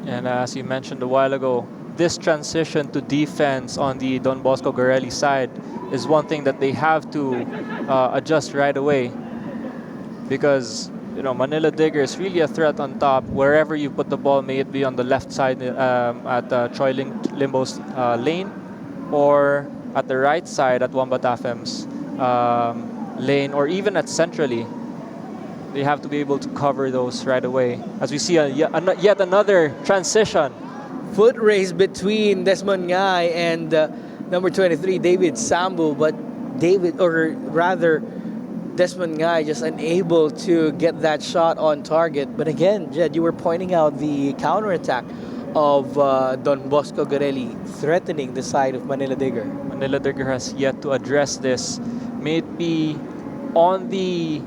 And as you mentioned a while ago, this transition to defense on the Don Bosco Garelli side is one thing that they have to adjust right away, because you know, Manila Digger is really a threat on top wherever you put the ball, may it be on the left side at Troy Limbo's lane, or at the right side at Wambatafem's lane, or even at centrally. They have to be able to cover those right away. As we see yet another transition. Foot race between Desmond Ngai and number 23, David Sambu, but Desmond Ngai just unable to get that shot on target. But again, Jed, you were pointing out the counterattack of Don Bosco Garelli threatening the side of Manila Digger. Manila Digger has yet to address this. May it be on the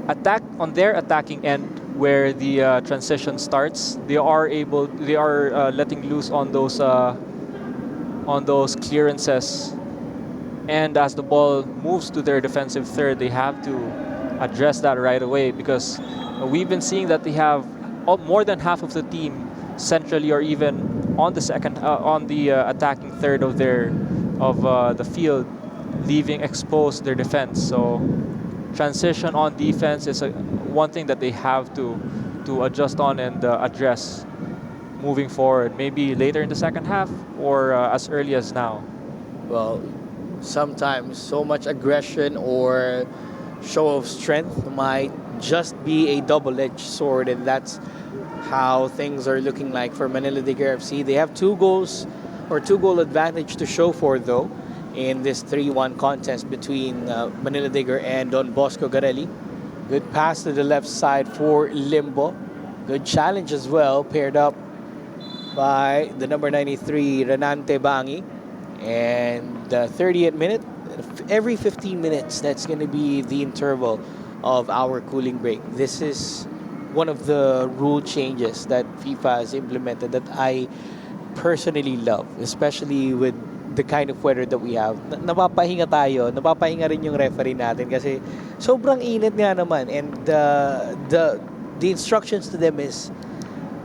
attack, on their attacking end, where the transition starts. They are letting loose on those clearances. And as the ball moves to their defensive third, they have to address that right away, because we've been seeing that they have more than half of the team centrally, or even on the attacking third of the field, leaving exposed their defense. So transition on defense is one thing that they have to adjust on and address moving forward, maybe later in the second half or as early as now. Well, sometimes so much aggression or show of strength might just be a double-edged sword, and that's how things are looking like for Manila Digger FC. They have 2 goals or 2-goal advantage to show for, though, in this 3-1 contest between Manila Digger and Don Bosco Garelli. Good pass to the left side for Limbo. Good challenge as well, paired up by the number 93, Renante Bangi. And the 30th minute, every 15 minutes, that's going to be the interval of our cooling break. This is one of the rule changes that FIFA has implemented that I personally love, especially with the kind of weather that we have. Napapahinga tayo, napapahinga rin yung referee natin kasi sobrang init nga naman. And the instructions to them is,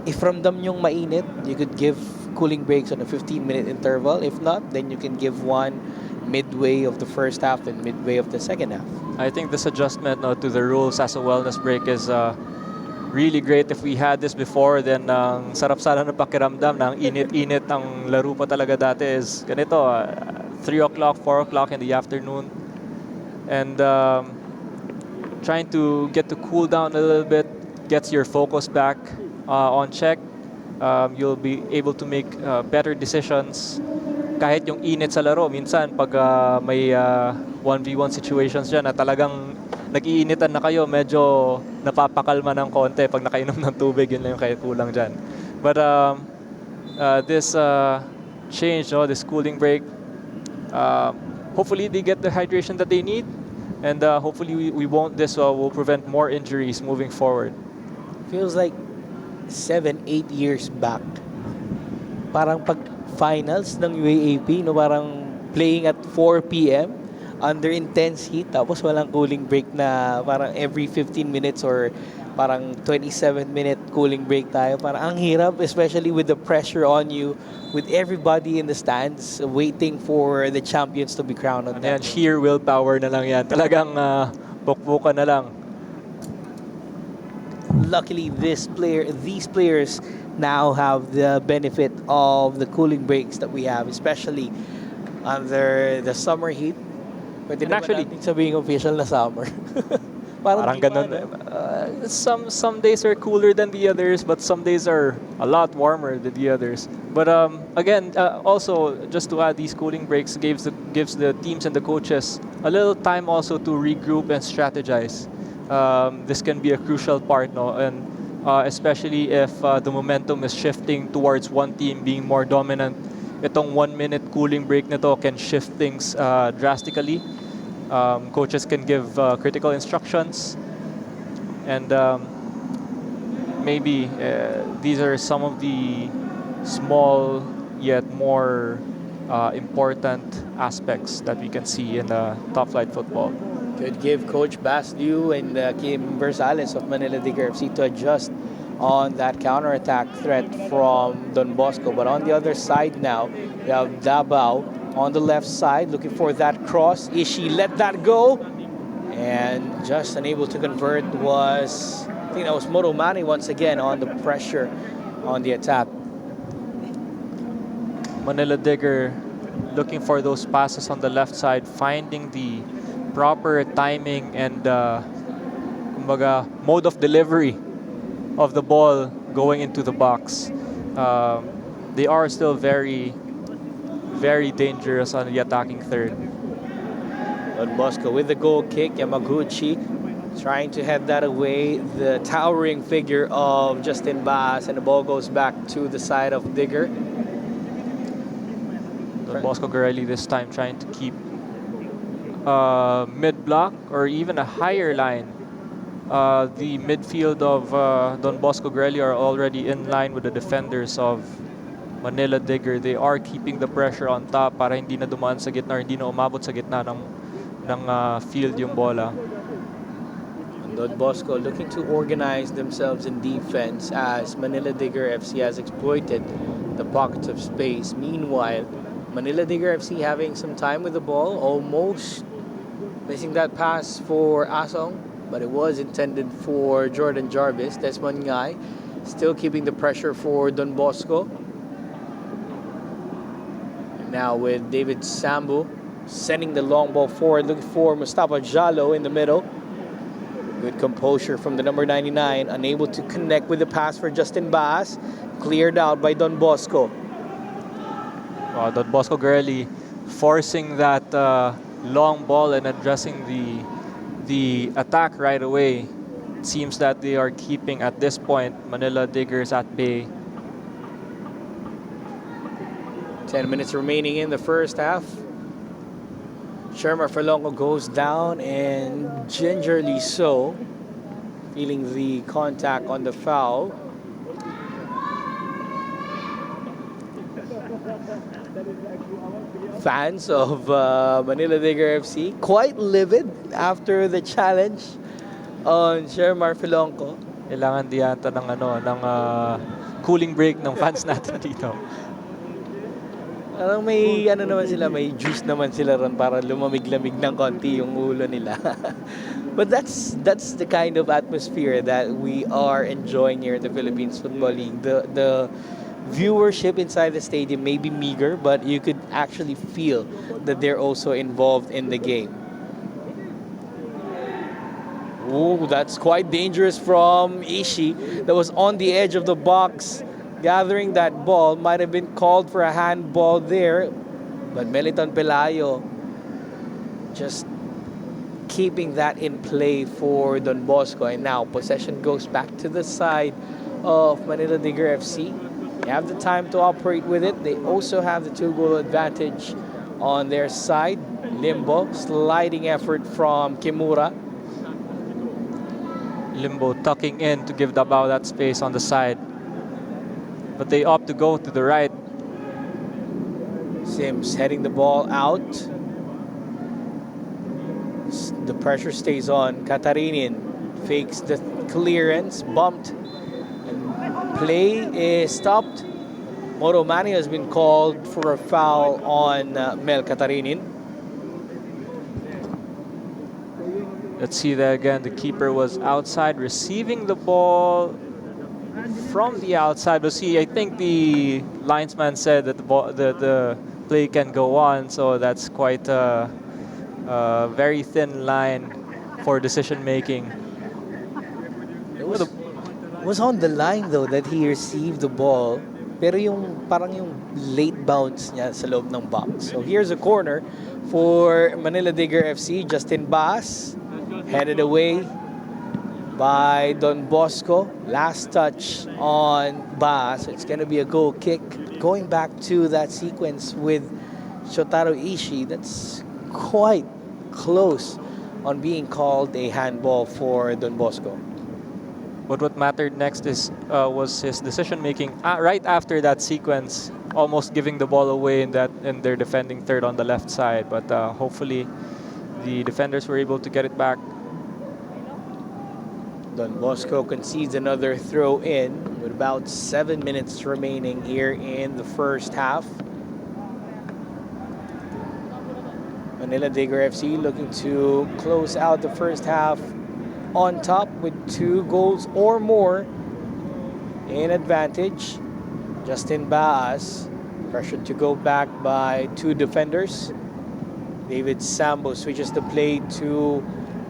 if ramdam yung mainit, you could give cooling breaks on a 15-minute interval. If not, then you can give one midway of the first half and midway of the second half. I think this adjustment to the rules as a wellness break is really great. If we had this before, then sarap sana ng pakiramdam ng init-init ang laro pa talaga dati is ganito, 3 o'clock, 4 o'clock in the afternoon. And trying to get to cool down a little bit, gets your focus back on check. You'll be able to make better decisions. Kahit yung init sa laro, minsan pag may 1v1 situations dyan na talagang nag-iinitan na kayo, medyo napapakalma ng konti pag nakainom ng tubig, yun lang yung kaya kulang dyan. But this change, this cooling break, hopefully they get the hydration that they need, and hopefully this will prevent more injuries moving forward. Feels like 7-8 years back. Parang pag finals ng UAAP, no, parang playing at 4 p.m. under intense heat, tapos walang cooling break na parang every 15 minutes or parang 27-minute cooling break tayo. Parang ang hirap, especially with the pressure on you, with everybody in the stands waiting for the champions to be crowned on Yan, that. sheer willpower na lang yan. Talagang bukbukan na lang. Luckily, these players now have the benefit of the cooling breaks that we have, especially under the summer heat. Pwede And naman actually, natin sabihin official na summer. Parang ganun. Some days are cooler than the others, but some days are a lot warmer than the others. But again, also just to add, these cooling breaks gives the teams and the coaches a little time also to regroup and strategize. This can be a crucial part, no? And especially if the momentum is shifting towards one team being more dominant. Itong 1-minute cooling break nito can shift things drastically. Coaches can give critical instructions, and maybe these are some of the small yet more important aspects that we can see in top flight football. Could give Coach Basliu and Kim Versales of Manila Digger FC to adjust on that counterattack threat from Don Bosco. But on the other side now, we have Dabao on the left side looking for that cross. Ishii let that go, and just unable to convert was, I think that was Motomani once again on the pressure on the attack. Manila Digger looking for those passes on the left side, finding the proper timing and kumbaga, mode of delivery of the ball going into the box. They are still very, very dangerous on the attacking third. Don Bosco with the goal kick. Yamaguchi trying to head that away. The towering figure of Justin Baas, and the ball goes back to the side of Digger. Don Bosco Garelli this time trying to keep mid-block or even a higher line. The midfield of Don Bosco Garelli are already in line with the defenders of Manila Digger. They are keeping the pressure on top para hindi na dumaan sa gitna or hindi na umabot sa gitna ng field yung bola. Don Bosco looking to organize themselves in defense as Manila Digger FC has exploited the pockets of space. Meanwhile, Manila Digger FC having some time with the ball, almost missing that pass for Asong, but it was intended for Jordan Jarvis. Desmond Ngai still keeping the pressure for Don Bosco. And now with David Sambu sending the long ball forward, looking for Mustafa Jalo in the middle. Good composure from the number 99, unable to connect with the pass for Justin Baas. Cleared out by Don Bosco. Don Bosco Garelli forcing that long ball and addressing the attack right away. It seems that they are keeping, at this point, Manila Diggers at bay. 10 minutes remaining in the first half. Shermar Falongo goes down, and gingerly so, feeling the contact on the foul. Fans of Manila Digger FC quite livid after the challenge on Shermar Falongo. Kailangan di yata ng cooling break ng fans natin dito. Parang may naman sila, may juice naman sila ron para lumamig-lamig ng konti yung ulo nila. But that's the kind of atmosphere that we are enjoying here in the Philippines Football League. The viewership inside the stadium may be meager, but you could actually feel that they're also involved in the game. Ooh, that's quite dangerous from Ishii. That was on the edge of the box, gathering that ball. Might have been called for a handball there, but Meliton Pelayo just keeping that in play for Don Bosco. And now possession goes back to the side of Manila Digger FC. They have the time to operate with it. They also have the 2-goal advantage on their side. Limbo, sliding effort from Kimura. Limbo tucking in to give Dabao that space on the side. But they opt to go to the right. Sims heading the ball out. The pressure stays on. Katarinin fakes the clearance, bumped, and play is stopped. Moromani has been called for a foul on Mel Katarinin. Let's see that again. The keeper was outside, receiving the ball from the outside. But see, I think the linesman said that the play can go on, so that's quite a very thin line for decision making. It was on the line though that he received the ball, pero parang yung late bounce niya sa loob ng box. So here's a corner for Manila Digger FC. Justin Bass headed away by Don Bosco. Last touch on Bass. It's going to be a goal kick. Going back to that sequence with Shotaro Ishii, that's quite close on being called a handball for Don Bosco. But what mattered next was his decision making right after that sequence, almost giving the ball away in their defending third on the left side. But hopefully, the defenders were able to get it back. Don Bosco concedes another throw in with about 7 minutes remaining here in the first half. Manila Digger FC looking to close out the first half on top with 2 goals or more in advantage. Justin Baas pressured to go back by 2 defenders. David Sambo switches the play to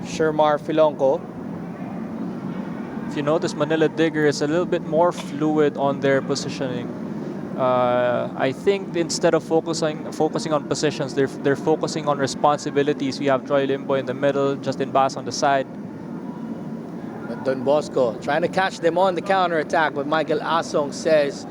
Shermar Filonco. If you notice, Manila Digger is a little bit more fluid on their positioning. I think instead of focusing on positions, they're focusing on responsibilities. We have Troy Limbo in the middle, Justin Bass on the side. But Don Bosco trying to catch them on the counter attack, but Michael Asong says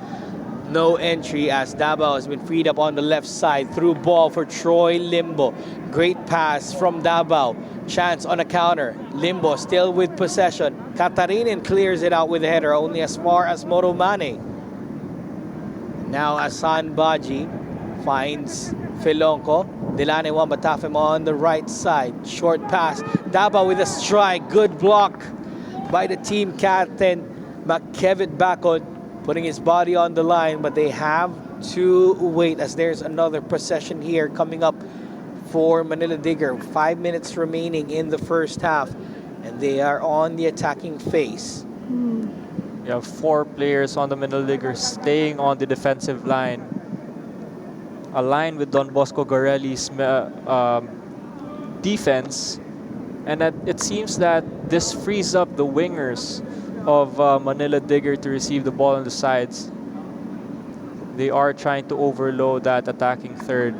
no entry as Davao has been freed up on the left side. Through ball for Troy Limbo. Great pass from Davao. Chance on a counter. Limbo still with possession. Katarinin clears it out with a header only as far as Moromane. Now Asan Baji finds Filonco. Delane Wambatafim on the right side. Short pass. Davao with a strike. Good block by the team captain, Makevit Bakod, putting his body on the line, but they have to wait as there's another possession here coming up for Manila Digger. 5 minutes remaining in the first half, and they are on the attacking phase. You have 4 players on the Manila Digger staying on the defensive line, aligned with Don Bosco Garelli's defense. And it seems that this frees up the wingers of Manila Digger to receive the ball on the sides. They are trying to overload that attacking third.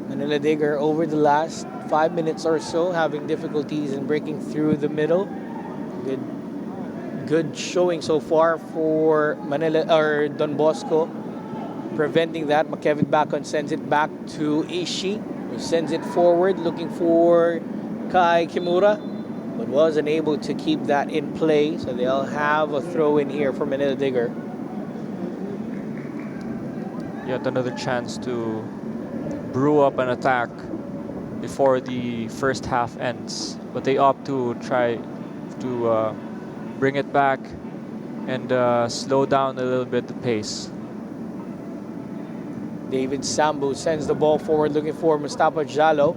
Manila Manila Digger over the last 5 minutes or so having difficulties in breaking through the middle. Good showing so far for Manila or Don Bosco. Preventing that, McKevin Bacon sends it back to Ishii, who sends it forward looking for Kai Kimura, but wasn't able to keep that in play, so they'll have a throw in here for Manila Digger. Yet another chance to brew up an attack before the first half ends, but they opt to try to bring it back and slow down a little bit the pace. David Sambu sends the ball forward looking for Mustafa Jalo.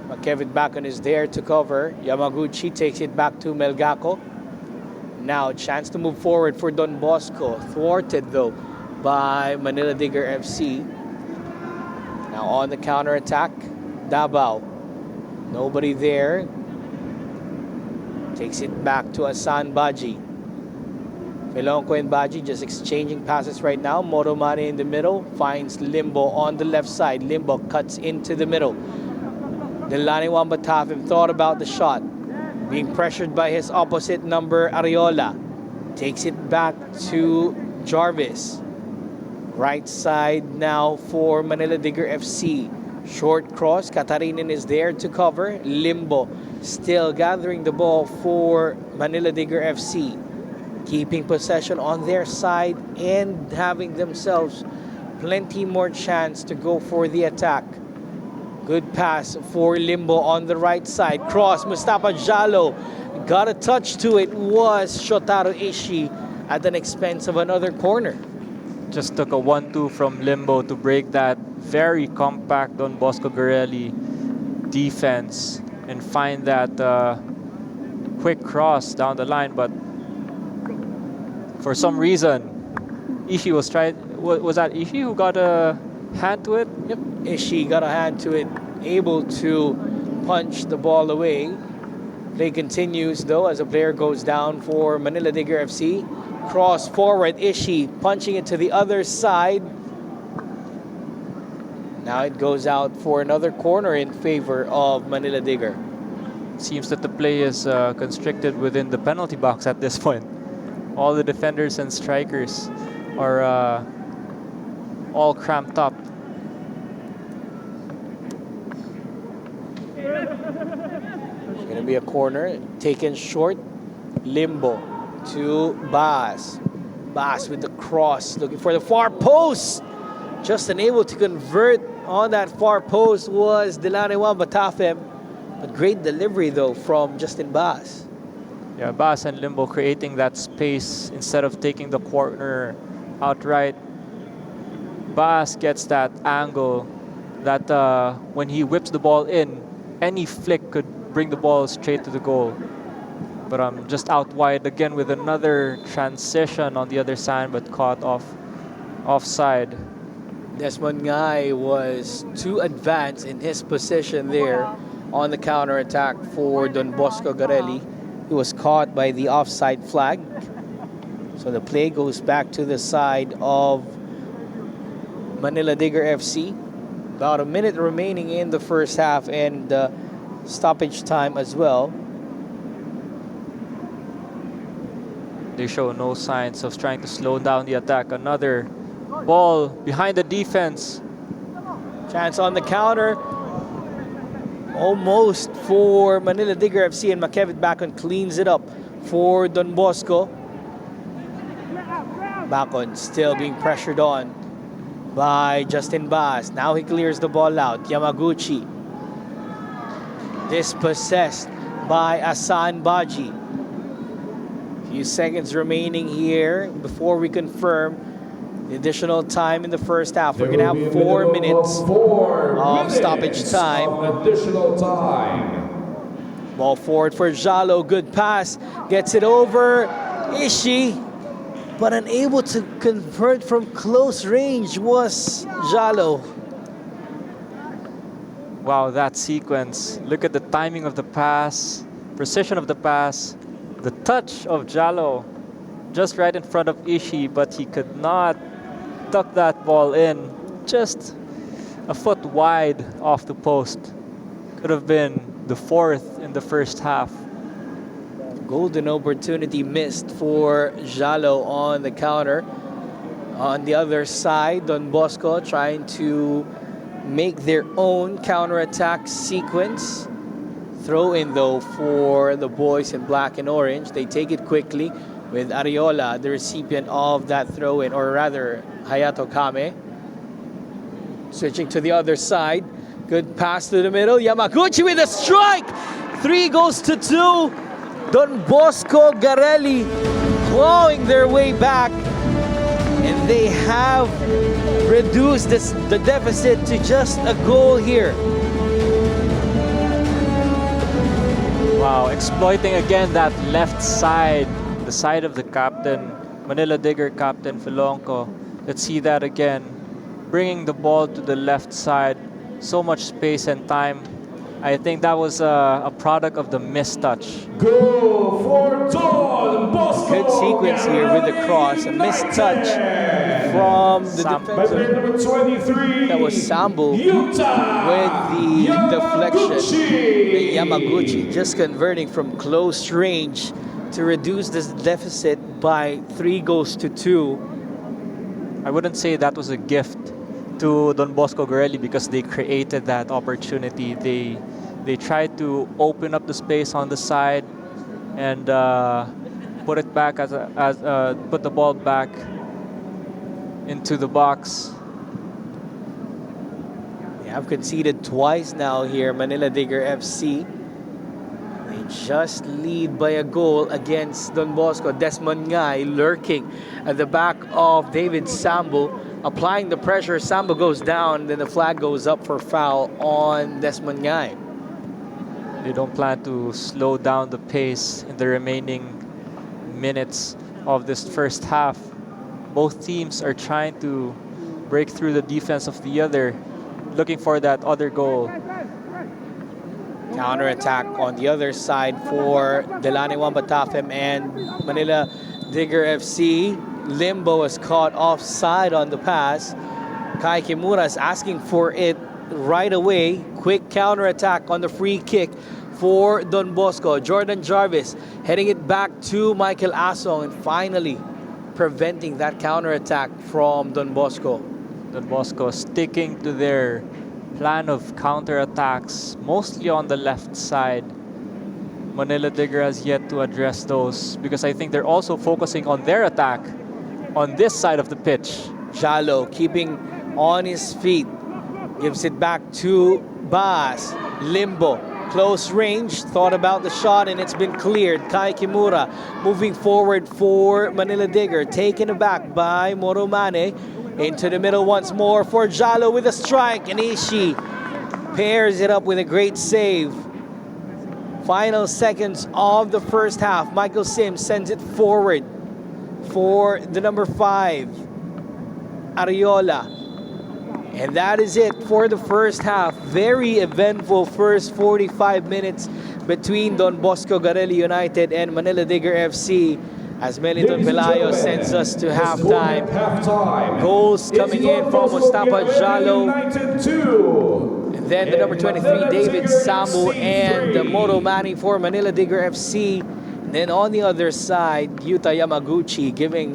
But Kevin Bacon is there to cover. Yamaguchi takes it back to Melgaco. Now chance to move forward for Don Bosco. Thwarted though by Manila Digger FC. Now on the counter attack, Davao. Nobody there. Takes it back to Asan Baji. Felonco and Baji just exchanging passes right now. Motomane in the middle finds Limbo on the left side. Limbo cuts into the middle. Delani Wambatafim thought about the shot. Being pressured by his opposite number, Ariola. Takes it back to Jarvis. Right side now for Manila Digger FC. Short cross. Katarinen is there to cover. Limbo still gathering the ball for Manila Digger FC. Keeping possession on their side and having themselves plenty more chance to go for the attack. Good pass for Limbo on the right side. Cross, Mustafa Jalo got a touch to it. Was Shotaro Ishii at an expense of another corner. Just took a 1-2 from Limbo to break that very compact Don Bosco Garelli defense and find that quick cross down the line, but for some reason, Ishii was trying. Was that Ishii who got a hand to it? Yep, Ishii got a hand to it, able to punch the ball away. Play continues though as a player goes down for Manila Digger FC. Cross forward, Ishii punching it to the other side. Now it goes out for another corner in favor of Manila Digger. Seems that the play is constricted within the penalty box at this point. All the defenders and strikers are all cramped up. It's going to be a corner taken short. Limbo to Bas. Bas with the cross looking for the far post. Just unable to convert on that far post was Delane Wambatafem. But great delivery though from Justin Bas. Yeah, Bas and Limbo creating that space instead of taking the corner outright. Bas gets that angle that when he whips the ball in, any flick could bring the ball straight to the goal. But just out wide again with another transition on the other side, but caught offside. Desmond Ngai was too advanced in his position there on the counter attack for Don Bosco Garelli. He was caught by the offside flag. So the play goes back to the side of Manila Digger FC. About a minute remaining in the first half and stoppage time as well. They show no signs of trying to slow down the attack. Another ball behind the defense. Chance on the counter. Almost for Manila Digger FC, and McKevin Bacon cleans it up for Don Bosco. Bacon still being pressured on by Justin Bas. Now he clears the ball out. Yamaguchi dispossessed by Asan Baji. Few seconds remaining here before we confirm the additional time in the first half. We're going to have 4 minutes of stoppage time. Additional time. Ball forward for Jalo. Good pass. Gets it over. Ishii, but unable to convert from close range was Jalo. Wow, that sequence. Look at the timing of the pass, precision of the pass, the touch of Jalo just right in front of Ishii, but he could not tuck that ball in. Just a foot wide off the post. Could have been the fourth in the first half. Golden opportunity missed for Jalo on the counter. On the other side, Don Bosco trying to make their own counterattack sequence. Throw in though for the boys in black and orange. They take it quickly with Ariola, the recipient of that throw in, or rather Hayato Kame. Switching to the other side. Good pass to the middle. Yamaguchi with a strike. 3 goes to 2. Don Bosco Garelli clawing their way back. And they have reduced the deficit to just a goal here. Wow, exploiting again that left side, the side of the captain, Manila Digger captain Filonco. Let's see that again. Bringing the ball to the left side, so much space and time. I think that was a product of the mistouch. Go for Don Bosco. Good sequence here with the cross. A missed touch from the By player defensive. number 23. That was Sambu Yuta with the deflection. Yamaguchi. Yamaguchi just converting from close range to reduce this deficit by 3 goals to 2. I wouldn't say that was a gift to Don Bosco Garelli because they created that opportunity. They tried to open up the space on the side and put it back put the ball back into the box. They have conceded twice now here, Manila Digger FC. They just lead by a goal against Don Bosco. Desmond Ngai lurking at the back of David Sambu, applying the pressure. Sambu goes down, then the flag goes up for foul on Desmond Ngai. They don't plan to slow down the pace in the remaining minutes of this first half. Both teams are trying to break through the defense of the other, looking for that other goal. Counter-attack on the other side for Delane Wambatafem and Manila Digger FC. Limbo is caught offside on the pass. Kai Kimura is asking for it right away. Quick counter-attack on the free kick for Don Bosco. Jordan Jarvis heading it back to Michael Asong and finally preventing that counter-attack from Don Bosco. Don Bosco sticking to their plan of counterattacks, mostly on the left side. Manila Digger has yet to address those because I think they're also focusing on their attack on this side of the pitch. Jalo keeping on his feet. Gives it back to Bas. Limbo. Close range. Thought about the shot and it's been cleared. Kai Kimura moving forward for Manila Digger. Taken aback by Moromane. Into the middle once more for Jalo with a strike. And Ishii pairs it up with a great save. Final seconds of the first half. Michael Sims sends it forward for the number 5, Ariola. And that is it for the first half. Very eventful first 45 minutes between Don Bosco Garelli United and Manila Digger FC. As Meliton Pelayo sends us to halftime. Goals coming in from Mustafa Jalo. And then the number 23, David Sambu and Moro Manning for Manila Digger FC. And then on the other side, Yuta Yamaguchi giving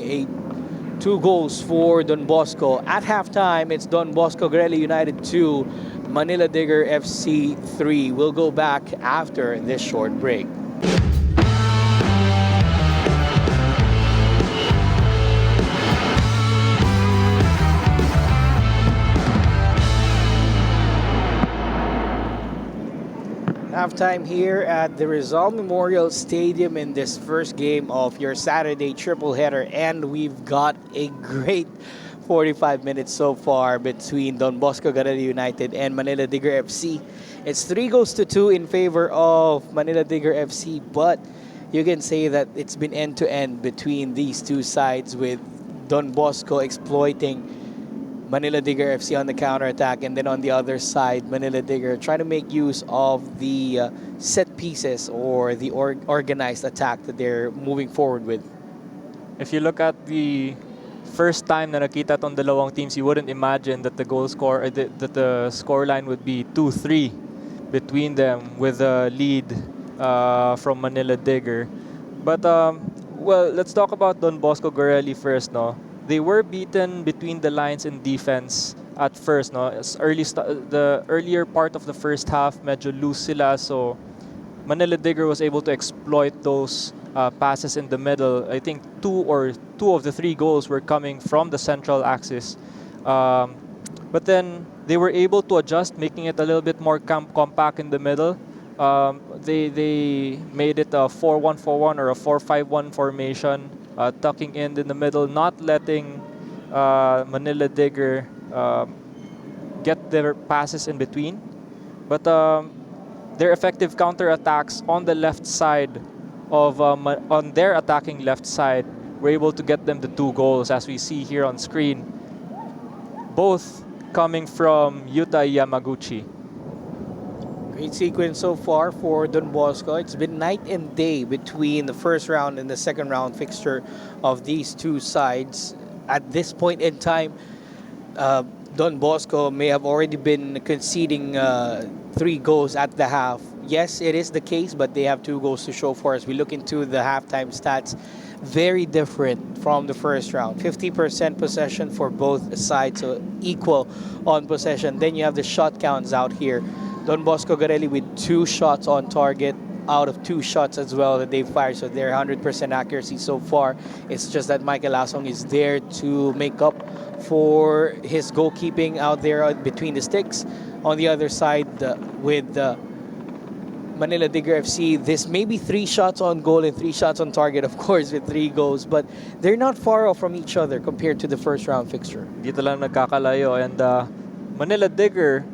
2 goals for Don Bosco. At halftime, it's Don Bosco Garelli United 2, Manila Digger FC 3. We'll go back after this short break. Halftime here at the Rizal Memorial Stadium in this first game of your Saturday triple header, and we've got a great 45 minutes so far between Don Bosco Garelli United and Manila Digger FC. It's 3 goals to 2 in favor of Manila Digger FC, but you can say that it's been end-to-end between these two sides, with Don Bosco exploiting Manila Digger FC on the counter-attack, and then on the other side, Manila Digger trying to make use of the set pieces or the organized attack that they're moving forward with. If you look at the first time na nakita tong dalawang teams, you wouldn't imagine that the goal score, that the scoreline would be 2-3 between them with a lead from Manila Digger. But well, let's talk about Don Bosco Garelli first, no? They were beaten between the lines in defense at first, no? The earlier part of the first half, medyo loose sila, so Manila Digger was able to exploit those passes in the middle. I think two of the three goals were coming from the central axis. But then they were able to adjust, making it a little bit more compact in the middle. They made it a 4-1-4-1 or a 4-5-1 formation, tucking in the middle, not letting Manila Digger get their passes in between. But their effective counterattacks on the left side on their attacking left side were able to get them the 2 goals, as we see here on screen, both coming from Yuta Yamaguchi. Great sequence so far for Don Bosco. It's been night and day between the first round and the second round fixture of these two sides. At this point in time, Don Bosco may have already been conceding 3 goals at the half. Yes, it is the case, but they have 2 goals to show for us. We look into the halftime stats. Very different from the first round. 50% possession for both sides, so equal on possession. Then you have the shot counts out here. Don Bosco Garelli with 2 shots on target out of 2 shots as well that they've fired, so they're 100% accuracy so far. It's just that Michael Asong is there to make up for his goalkeeping out there between the sticks. On the other side, with Manila Digger FC, this may be 3 shots on goal and 3 shots on target, of course, with 3 goals, but they're not far off from each other compared to the first round fixture. Dito lang nagkakalayo, and Manila Digger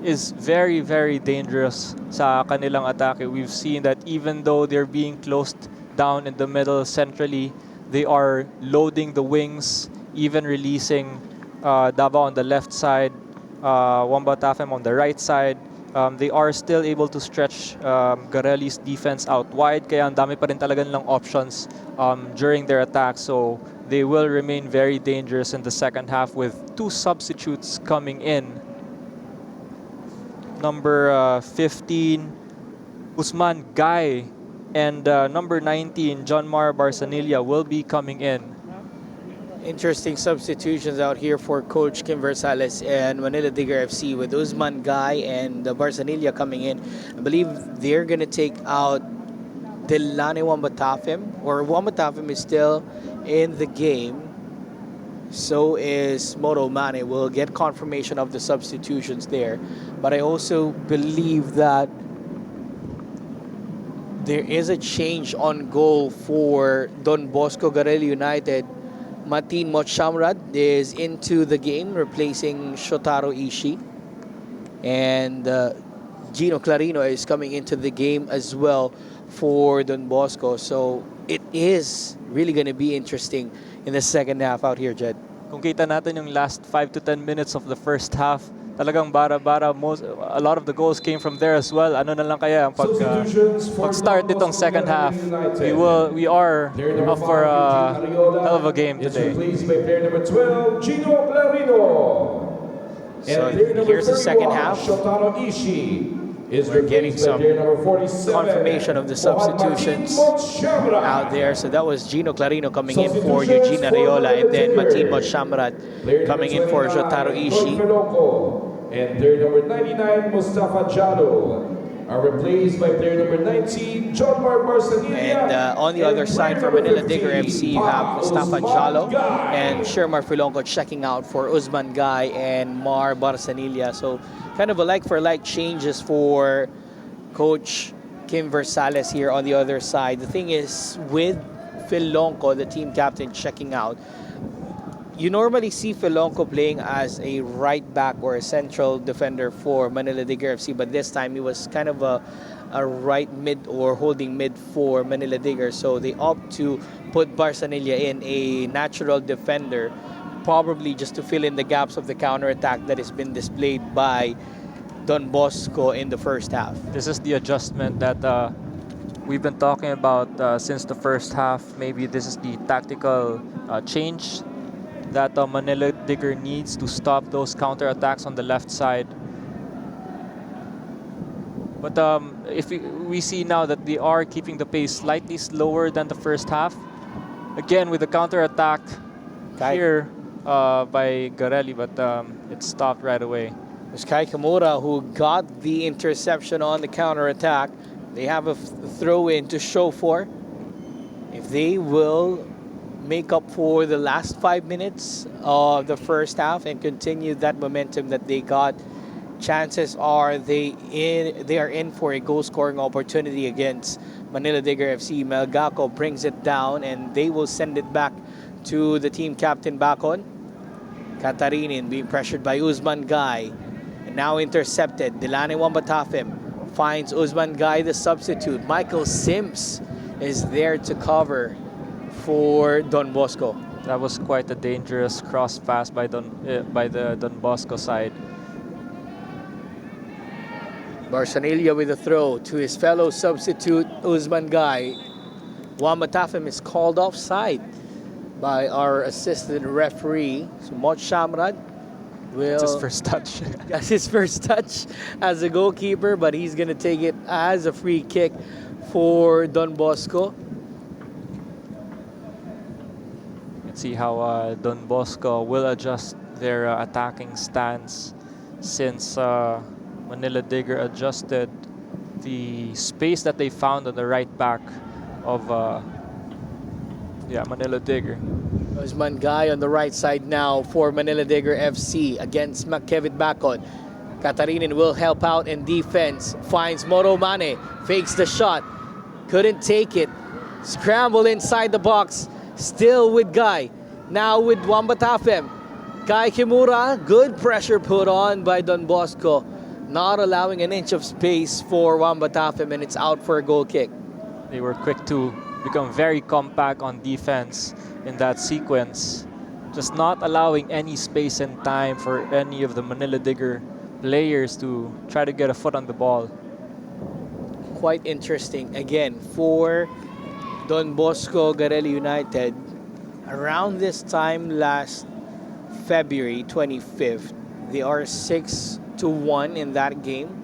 is very, very dangerous sa kanilang atake. We've seen that even though they're being closed down in the middle centrally, they are loading the wings, even releasing Davao on the left side, Wamba Tafem on the right side. They are still able to stretch Garelli's defense out wide, kaya ang dami pa rin talaga nilang options during their attack. So they will remain very dangerous in the second half with 2 substitutes coming in. Number 15, Usman Guy, and number 19, John Mar Barsanilla, will be coming in. Interesting substitutions out here for Coach Kim Versales and Manila Digger FC, with Usman Guy and Barsanilla coming in. I believe they're going to take out Delane Wambatafim, or Wambatafim is still in the game. So is Moro Mane. We'll get confirmation of the substitutions there. But I also believe that there is a change on goal for Don Bosco Garelli United. Matin Mochamrad is into the game, replacing Shotaro Ishii. And Gino Clarino is coming into the game as well for Don Bosco. So it is really going to be interesting in the second half out here, Jed. Kung kita natin yung last 5 to 10 minutes of the first half, talagang bara-bara, a lot of the goals came from there as well. Ano na lang kaya ang pag-start nitong second half, we are up for a hell of a game today. So here's the second half. We're getting some confirmation of the substitutions out there. So that was Gino Clarino coming in for Eugene Areola, and then Matin Mochamrad coming in for Jotaro Ishii. And player number 99, Mustafa Jalo, are replaced by player number 19, John Mar Barsanilla. And on the other side for Manila Digger FC, you have Mustafa Jalo and Shermar Filonco checking out for Usman Guy and Mar Barsanilla. So kind of a like-for-like changes for Coach Kim Versales here on the other side. The thing is, with Filonco, the team captain, checking out, you normally see Filonco playing as a right back or a central defender for Manila Digger FC, but this time he was kind of a right mid or holding mid for Manila Digger. So they opt to put Barsanilla in, a natural defender, probably just to fill in the gaps of the counterattack that has been displayed by Don Bosco in the first half. This is the adjustment that we've been talking about since the first half. Maybe this is the tactical change that Manila Digger needs to stop those counterattacks on the left side. But if we see now that they are keeping the pace slightly slower than the first half. Again, with the counterattack here by Garelli, but it stopped right away. It was Kai Kimura who got the interception on the counterattack. They have a throw-in to show for. If they will make up for the last 5 minutes of the first half and continue that momentum that they got, chances are they are in for a goal-scoring opportunity against Manila Digger FC. Melgaco brings it down and they will send it back to the team captain Bacon. Katarinin being pressured by Usman Guy. And now intercepted. Delane Wambatafim finds Usman Guy, the substitute. Michael Sims is there to cover for Don Bosco. That was quite a dangerous cross pass by the Don Bosco side. Barsanilla with a throw to his fellow substitute Usman Guy. Wambatafim is called offside by our assistant referee. So Mot Shamrad will... It's his first touch. That's his first touch as a goalkeeper, but he's going to take it as a free kick for Don Bosco. Let's see how Don Bosco will adjust their attacking stance since Manila Digger adjusted the space that they found on the right back of Manila Digger. Usman Guy on the right side now for Manila Digger FC against Kevin Bacon. Katarinin will help out in defense. Finds Moro Mane. Fakes the shot. Couldn't take it. Scramble inside the box. Still with Guy. Now with Wambatafem. Kai Kimura. Good pressure put on by Don Bosco. Not allowing an inch of space for Wambatafem, and it's out for a goal kick. They were quick to become very compact on defense in that sequence. Just not allowing any space and time for any of the Manila Digger players to try to get a foot on the ball. Quite interesting. Again, for Don Bosco Garelli United, around this time last February 25th, they are 6-1 in that game.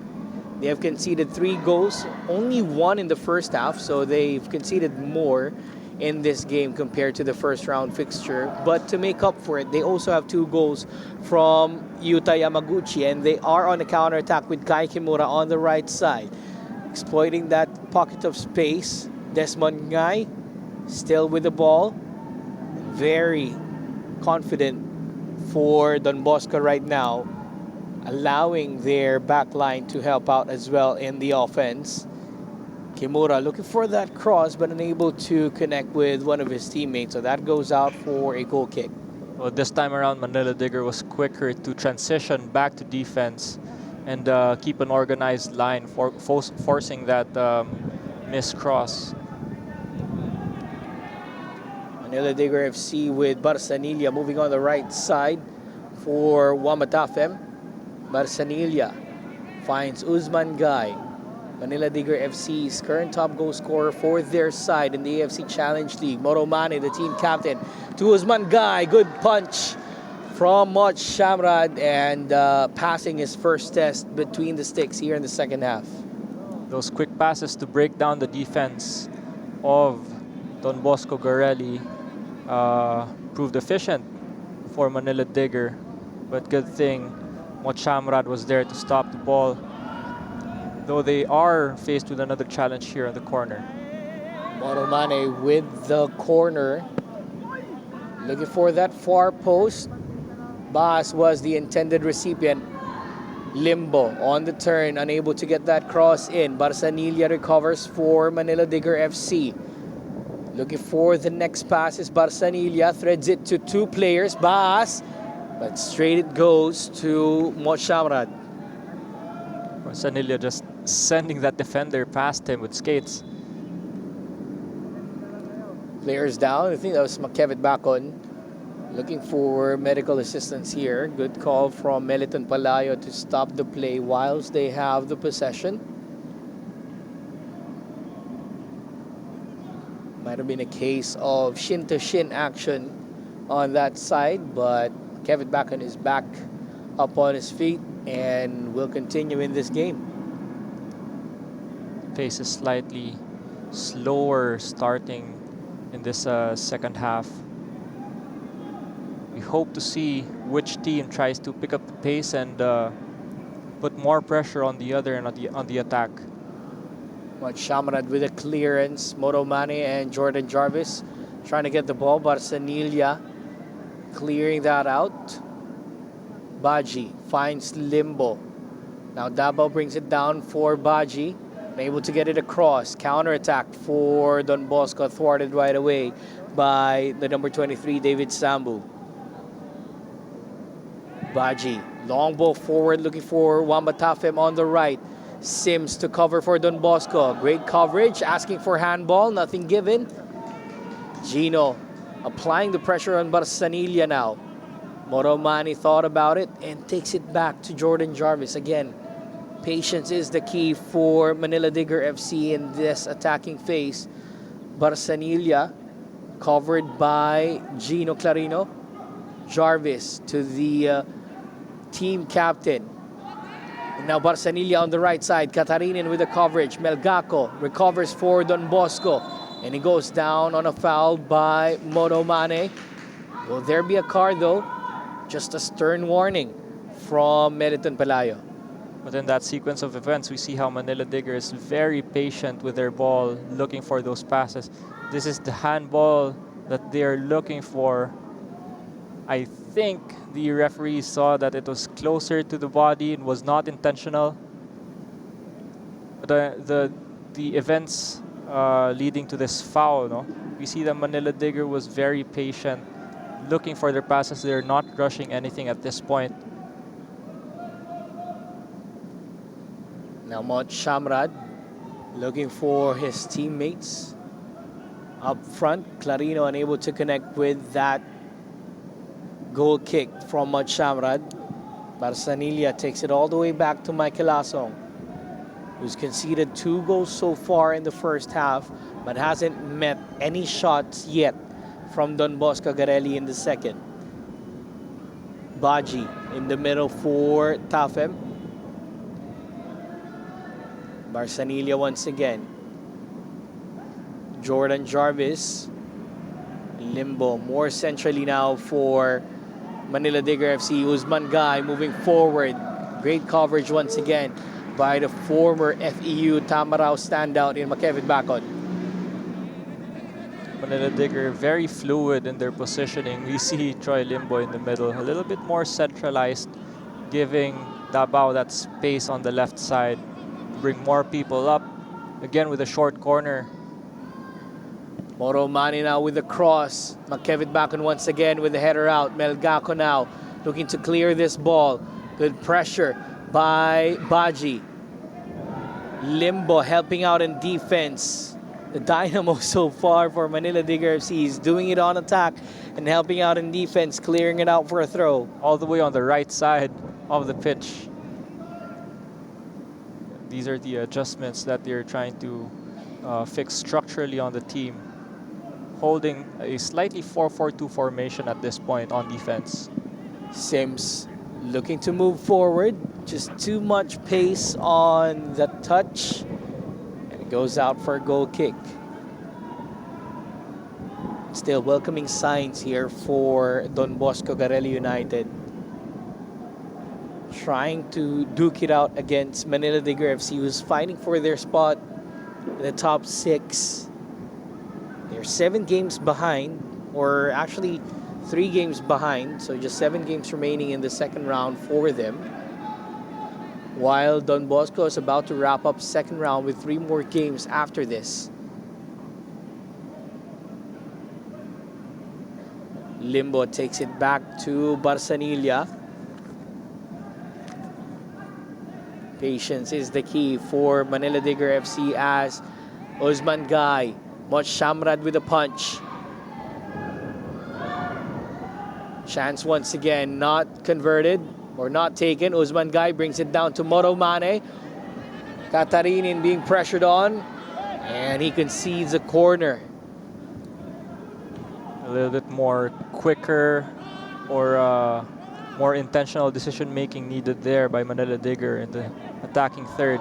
They have conceded 3 goals, only 1 in the first half, so they've conceded more in this game compared to the first round fixture. But to make up for it, they also have 2 goals from Yuta Yamaguchi, and they are on a counterattack with Kai Kimura on the right side. Exploiting that pocket of space, Desmond Ngai still with the ball. Very confident for Don Bosco right now, allowing their back line to help out as well in the offense. Kimura looking for that cross but unable to connect with one of his teammates, so that goes out for a goal kick. Well, this time around, Manila Digger was quicker to transition back to defense and keep an organized line, forcing that missed cross. Manila Digger FC with Barsanilla moving on the right side for Wambatafem. Barsanilla finds Usman Guy. Manila Digger FC's current top goal scorer for their side in the AFC Challenge League. Moro Mane, the team captain, to Usman Guy. Good punch from Mot Shamrad, and passing his first test between the sticks here in the second half. Those quick passes to break down the defense of Don Bosco Garelli proved efficient for Manila Digger, but good thing Mot Shamrad was there to stop the ball, though they are faced with another challenge here in the corner. Moro Mane with the corner, looking for that far post. Bas was the intended recipient. Limbo on the turn, unable to get that cross in. Barsanilla recovers for Manila Digger FC. Looking for the next pass is Barsanilla, threads it to 2 players. Bas, but straight it goes to Mot Shamrad. Barsanilla just sending that defender past him with skates. Players down. I think that was Kevin Bacon. Looking for medical assistance here. Good call from Meliton Palayo to stop the play whilst they have the possession. Might have been a case of shin-to-shin action on that side, but Kevin Bacon is back up on his feet and will continue in this game. Pace is slightly slower starting in this second half. We hope to see which team tries to pick up the pace and put more pressure on the other and on the attack. Shamrad with a clearance. Motomane and Jordan Jarvis trying to get the ball. Barsanilla clearing that out. Baji finds Limbo. Now Davao brings it down for Baji. Able to get it across. Counter-attack for Don Bosco. Thwarted right away by the number 23, David Sambu. Baji. Long ball forward looking for Wamba Tafem on the right. Sims to cover for Don Bosco. Great coverage. Asking for handball. Nothing given. Gino applying the pressure on Barsanilla now. Moromani thought about it and takes it back to Jordan Jarvis. Again, patience is the key for Manila Digger FC in this attacking phase. Barsanilla covered by Gino Clarino. Jarvis to the team captain. And now Barsanilla on the right side. Katarinin with the coverage. Melgaco recovers for Don Bosco. And he goes down on a foul by Moromane. Will there be a card though? Just a stern warning from Meriton Pelayo. But in that sequence of events, we see how Manila Digger is very patient with their ball, looking for those passes. This is the handball that they're looking for. I think the referee saw that it was closer to the body and was not intentional. But the events leading to this foul, no? We see that Manila Digger was very patient, looking for their passes. They're not rushing anything at this point. Now Mont Shamrad looking for his teammates. Up front, Clarino unable to connect with that goal kick from Mont Shamrad. Barsanilla takes it all the way back to Michael Asong, who's conceded 2 goals so far in the first half, but hasn't met any shots yet from Don Bosco Garelli in the second. Baji in the middle for Tafem. Barsanilla once again. Jordan Jarvis. Limbo more centrally now for Manila Digger FC. Usman Guy moving forward. Great coverage once again by the former FEU Tamarao standout in Kevin Bacon. Manila Digger very fluid in their positioning. We see Troy Limbo in the middle, a little bit more centralized, giving Davao that space on the left side, bring more people up. Again with a short corner. Moromani now with the cross. Kevin Bacon once again with the header out. Melgaco now looking to clear this ball. Good pressure by Baji. Limbo helping out in defense. The dynamo so far for Manila Digger FC is doing it on attack and helping out in defense, clearing it out for a throw. All the way on the right side of the pitch. These are the adjustments that they're trying to fix structurally on the team. Holding a slightly 4-4-2 formation at this point on defense. Sims looking to move forward. Just too much pace on the touch. And it goes out for a goal kick. Still welcoming signs here for Don Bosco Garelli United. Trying to duke it out against Manila Digger FC, who's fighting for their spot in the top 6. They're 7 games behind, or actually 3 games behind, so just 7 games remaining in the second round for them. While Don Bosco is about to wrap up second round with 3 more games after this. Limbo takes it back to Barsanilla. Patience is the key for Manila Digger FC as Usman Guy. Mont Shamrad with a punch. Chance once again not converted or not taken. Usman Guy brings it down to Moromane. Katarinin being pressured on. And he concedes a corner. little bit more quicker or more intentional decision making needed there by Manila Digger in the attacking third.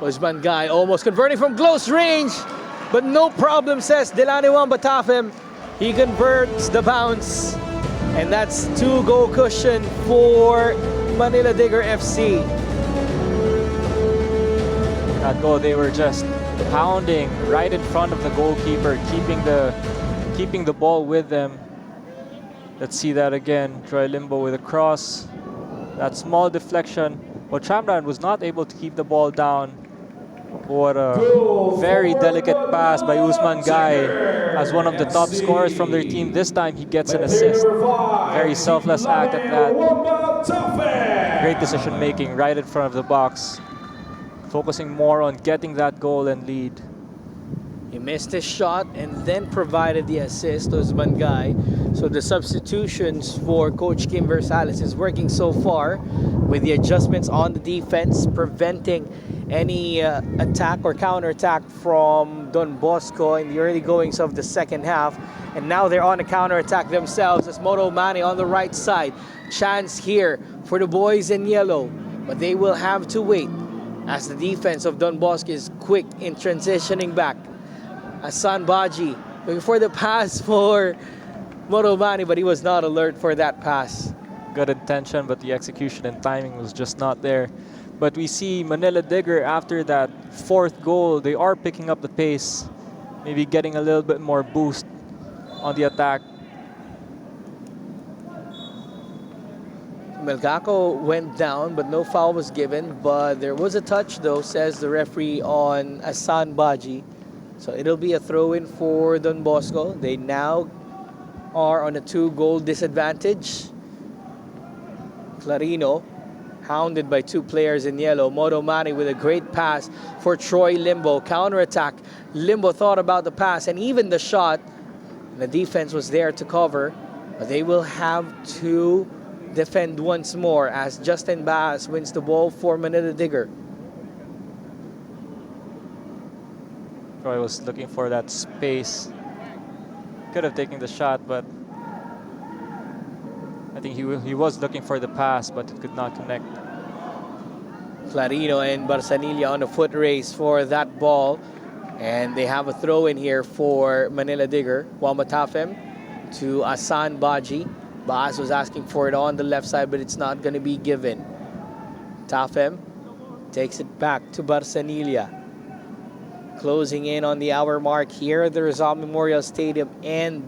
Usman Guy almost converting from close range, but no problem, says Delani Wambatafem. He converts the bounce, and that's 2-goal cushion for Manila Digger FC. That goal, they were just pounding right in front of the goalkeeper, keeping the ball with them. Let's see that again. Troy Limbo with a cross. That small deflection. But Chamran was not able to keep the ball down. What a very delicate pass by Usman Guy. As one of the top scorers from their team, this time he gets an assist. Very selfless act at that. Great decision making right in front of the box. Focusing more on getting that goal and lead. He missed his shot and then provided the assist to Usman Guy. So the substitutions for Coach Kim Versales is working so far with the adjustments on the defense, preventing any attack or counterattack from Don Bosco in the early goings of the second half. And now they're on a counterattack themselves as Moto Mane on the right side. Chance here for the boys in yellow, but they will have to wait as the defense of Don Bosco is quick in transitioning back. Hassan Baji looking for the pass for Moto Mane, but he was not alert for that pass. Good intention, but the execution and timing was just not there. But we see Manila Digger after that fourth goal, they are picking up the pace, maybe getting a little bit more boost on the attack. Melgaco went down, but no foul was given. But there was a touch, though, says the referee on Hassan Baji. So it'll be a throw-in for Don Bosco. They now are on a 2-goal disadvantage. Clarino, hounded by 2 players in yellow. Moto Mane with a great pass for Troy Limbo. Counter-attack. Limbo thought about the pass and even the shot. The defense was there to cover. But they will have to defend once more as Justin Bass wins the ball for Manila Digger. Troy was looking for that space. Could have taken the shot, but I think he was looking for the pass, but it could not connect. Clarino and Barsanilla on a foot race for that ball. And they have a throw in here for Manila Digger. Wamatafem to Hassan Baji. Baas was asking for it on the left side, but it's not going to be given. Tafem takes it back to Barsanilla. Closing in on the hour mark here at the Rizal Memorial Stadium, and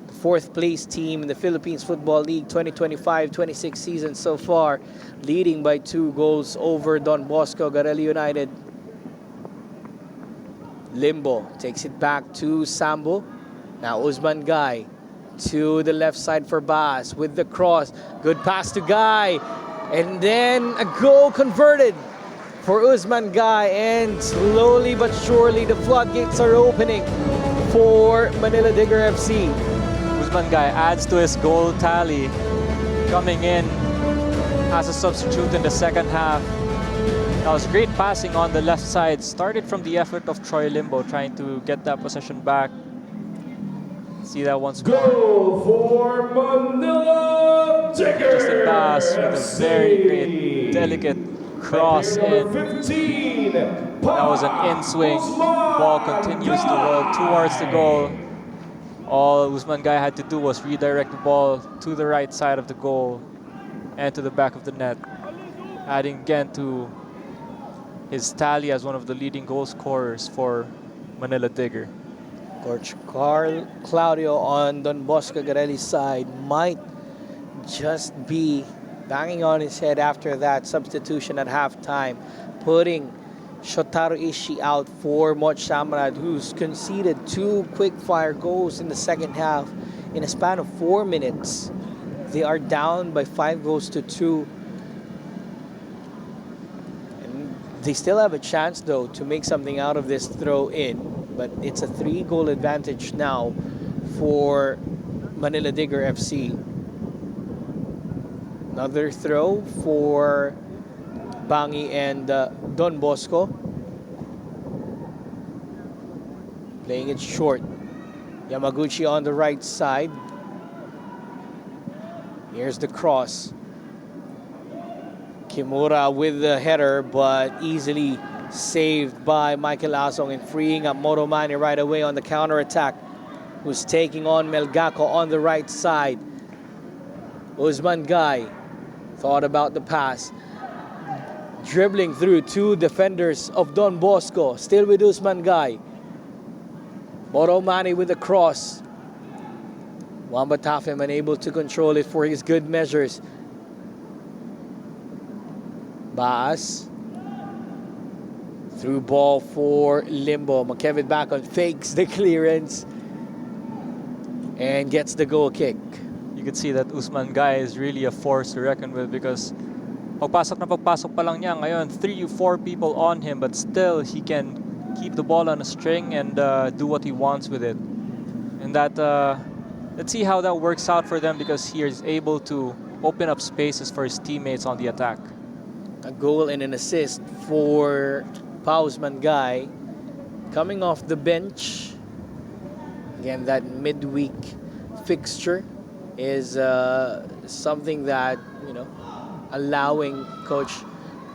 the 4th place team in the Philippines Football League 2025-26 season so far, leading by 2 goals over Don Bosco Garelli United. Limbo takes it back to Sambo. Now Usman Guy to the left side for Baas with the cross. Good pass to Guy. And then a goal converted for Usman Guy, and slowly but surely the floodgates are opening for Manila Digger FC. Usman Guy adds to his goal tally, coming in as a substitute in the second half. That was great passing on the left side. Started from the effort of Troy Limbo trying to get that possession back. See that once more. Goal for Manila Digger. Just a pass with a very great, delicate cross in. 15. That was an in-swing. Ball continues to roll towards the goal. All Usman Guy had to do was redirect the ball to the right side of the goal and to the back of the net, adding again to his tally as one of the leading goal scorers for Manila Digger. Coach Carl Claudio on Don Bosco Garelli's side might just be banging on his head after that substitution at halftime, putting Shotaro Ishii out for Moch Samrad, who's conceded 2 quick-fire goals in the second half in a span of 4 minutes. They are down by 5 goals to 2. And they still have a chance, though, to make something out of this throw-in. But it's a 3-goal advantage now for Manila Digger FC. Another throw for Bangi and Don Bosco. Playing it short. Yamaguchi on the right side. Here's the cross. Kimura with the header, but easily saved by Michael Asong and freeing up Motomani right away on the counter-attack, who's taking on Melgaco on the right side. Usman Guy thought about the pass, dribbling through two defenders of Don Bosco, still with Usman Guy. Motomani with the cross. Wamba Tafem unable to control it for his good measures. Baas. Through ball for Limbo. McKevin back on, fakes the clearance and gets the goal kick. You could see that Usman Guy is really a force to reckon with because pagpasok pa lang niya ngayon, 3 or 4 people on him, but still he can keep the ball on a string and do what he wants with it. And that, let's see how that works out for them because he is able to open up spaces for his teammates on the attack. A goal and an assist for Usman Guy coming off the bench. Again, that midweek fixture is something that, you know, allowing Coach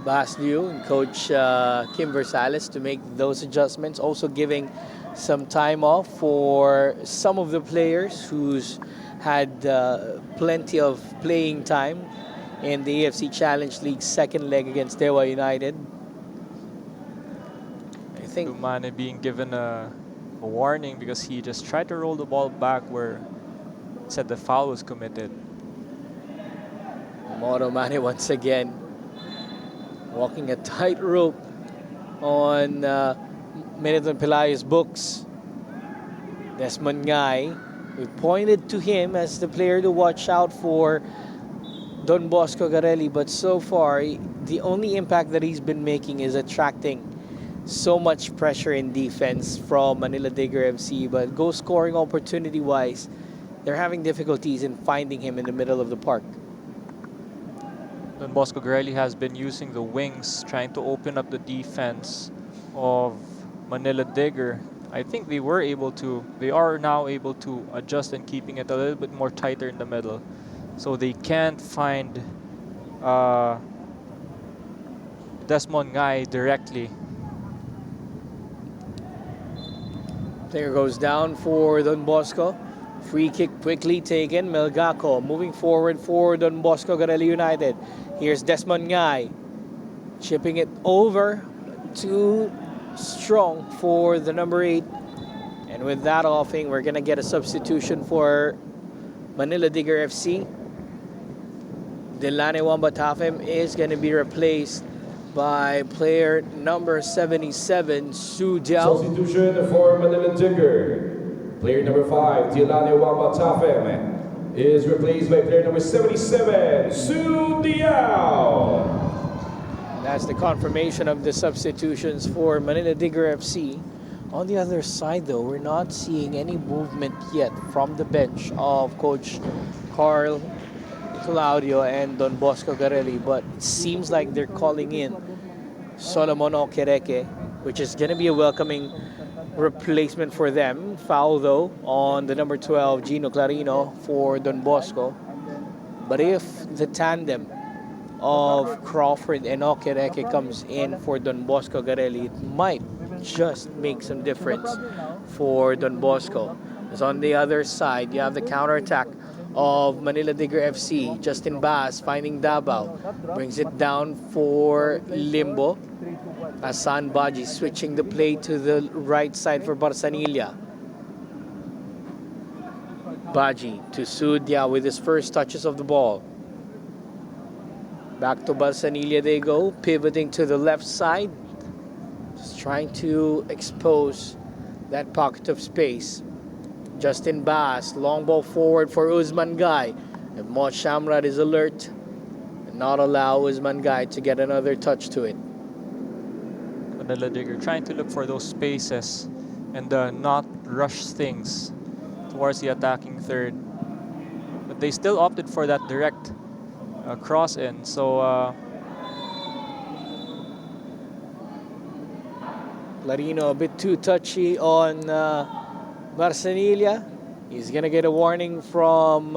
Bas Liu and Coach Kim Versales to make those adjustments. Also giving some time off for some of the players who's had plenty of playing time in the AFC Challenge League second leg against Dewa United. I think Dumane being given a warning because he just tried to roll the ball back where it said the foul was committed. Motomani once again walking a tightrope on Miniton Pelayo's books. Desmond Ngai, we pointed to him as the player to watch out for Don Bosco Garelli, but so far the only impact that he's been making is attracting so much pressure in defense from Manila Digger FC, but goal scoring opportunity wise, they're having difficulties in finding him in the middle of the park. Don Bosco Garelli has been using the wings, trying to open up the defense of Manila Digger. I think they are now able to adjust and keeping it a little bit more tighter in the middle. So they can't find Desmond Ngai directly. Player goes down for Don Bosco. Free kick quickly taken. Melgaco moving forward for Don Bosco Garelli United. Here's Desmond Ngai chipping it over. Too strong for the number 8. And with that offing, we're going to get a substitution for Manila Digger FC. Delane Wamba Tafem is going to be replaced by player number 77, Su Diao. Substitution for Manila Digger. Player number 5, Tilane Wamba Tafem, is replaced by player number 77, Su Diao. That's the confirmation of the substitutions for Manila Digger FC. On the other side, though, we're not seeing any movement yet from the bench of Coach Carl Claudio and Don Bosco Garelli, but it seems like they're calling in Solomon Okereke, which is going to be a welcoming replacement for them. Foul, though, on the number 12, Gino Clarino, for Don Bosco. But if the tandem of Crawford and Okereke comes in for Don Bosco Garelli, it might just make some difference for Don Bosco. Because on the other side, you have the counterattack of Manila Digger FC. Justin Bass finding Davao, brings it down for Limbo. Asan Baji switching the play to the right side for Barsanilla. Baji to Sudia with his first touches of the ball. Back to Barsanilla they go, pivoting to the left side, just trying to expose that pocket of space. Justin Bass, long ball forward for Usman Guy. And Mo Shamrad is alert and not allow Usman Guy to get another touch to it. Manila Digger trying to look for those spaces and not rush things towards the attacking third. But they still opted for that direct cross in. So Larino a bit too touchy on Barsanilla, he's gonna get a warning from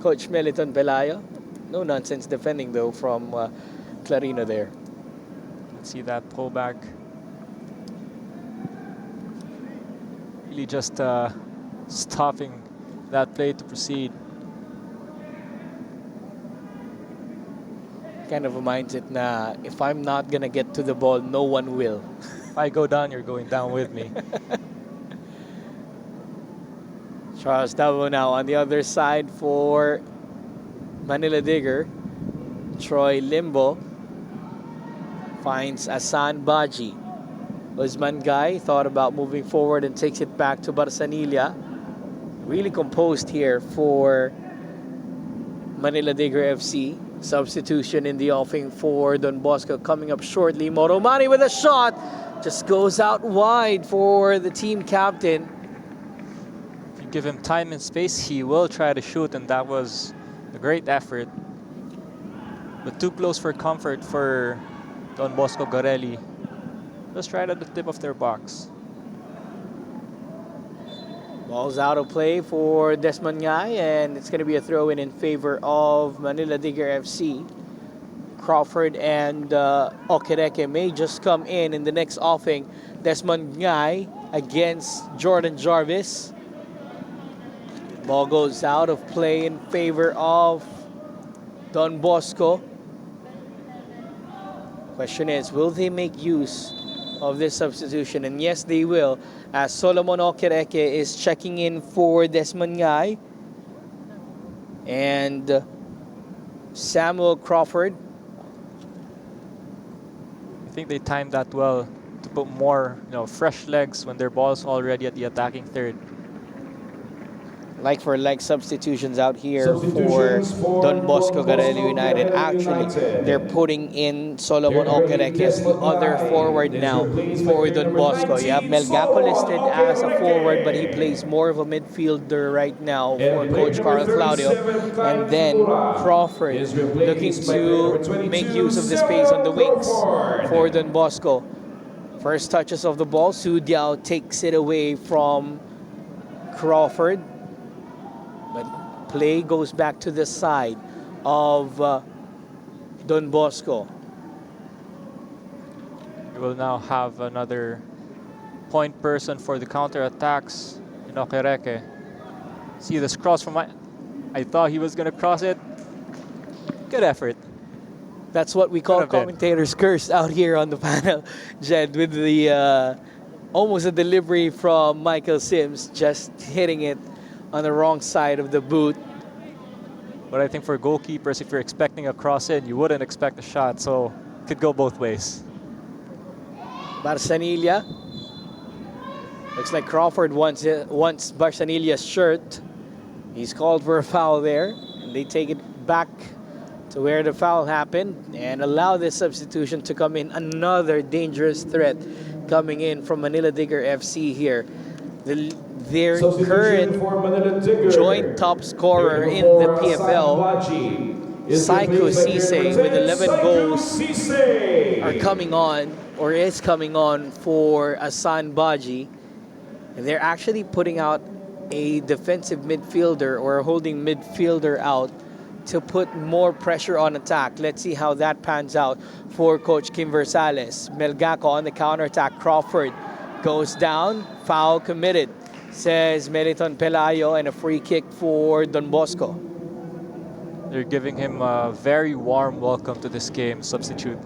Coach Meliton Pelayo. No nonsense defending though from Clarino there. Let's see that pullback. Really just stopping that play to proceed. Kind of a mindset na if I'm not gonna get to the ball, no one will. If I go down, you're going down with me. Charles Tavo now on the other side for Manila Digger. Troy Limbo finds Asan Baji. Usman Guy thought about moving forward and takes it back to Barsanilla. Really composed here for Manila Digger FC. Substitution in the offing for Don Bosco coming up shortly. Moromani with a shot. Just goes out wide for the team captain. If you give him time and space, he will try to shoot, and that was a great effort. But too close for comfort for Don Bosco Garelli. Just right at the tip of their box. Ball's out of play for Desmond Ngay, and it's going to be a throw in favor of Manila Digger FC. Crawford and Okereke may just come in the next offing. Desmond Ngay against Jordan Jarvis. Ball goes out of play in favor of Don Bosco. Question is, will they make use of this substitution? And yes, they will, as Solomon Okereke is checking in for Desmond Ngay. And Samuel Crawford. I think they timed that well to put more, fresh legs when their ball's already at the attacking third. Like for like substitutions out here for Don Bosco Garelli United. Actually, they're putting in Solomon Okereke as the other forward now for Don Bosco. You have Melgaco listed as a forward, but he plays more of a midfielder right now for Coach Carl Claudio. And then Crawford looking to make use of the space on the wings for Don Bosco. First touches of the ball, Su Diao takes it away from Crawford. But play goes back to the side of Don Bosco. We will now have another point person for the counter-attacks in Okereke. See this cross from I thought he was going to cross it. Good effort. That's what we call commentators curse out here on the panel, Jed, with the almost a delivery from Michael Sims, just hitting it on the wrong side of the boot. But I think for goalkeepers, if you're expecting a cross in, you wouldn't expect a shot, so it could go both ways. Barsanilla. Looks like Crawford wants Barsanilla's shirt. He's called for a foul there, and they take it back to where the foul happened and allow this substitution to come in. Another dangerous threat coming in from Manila Digger FC here. Their current joint top scorer in the PFL, Saiko Sise, with 11 goals, are coming on, or is coming on for Asan Baji. And they're actually putting out a defensive midfielder or a holding midfielder out to put more pressure on attack. Let's see how that pans out for Coach Kim Versales. Melgaco on the counterattack. Crawford goes down, foul committed, says Meliton Pelayo, and a free kick for Don Bosco. They're giving him a very warm welcome to this game, substitute.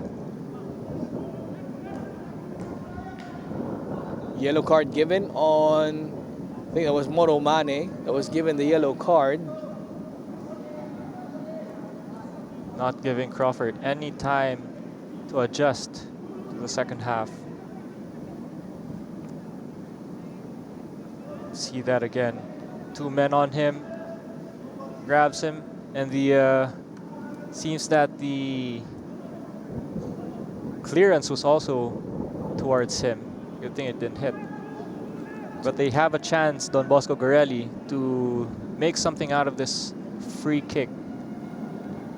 Yellow card given on, I think that was Moromane, that was given the yellow card. Not giving Crawford any time to adjust to the second half. See that again. Two men on him, grabs him, and the seems that the clearance was also towards him. Good thing it didn't hit. But they have a chance, Don Bosco Garelli, to make something out of this free kick.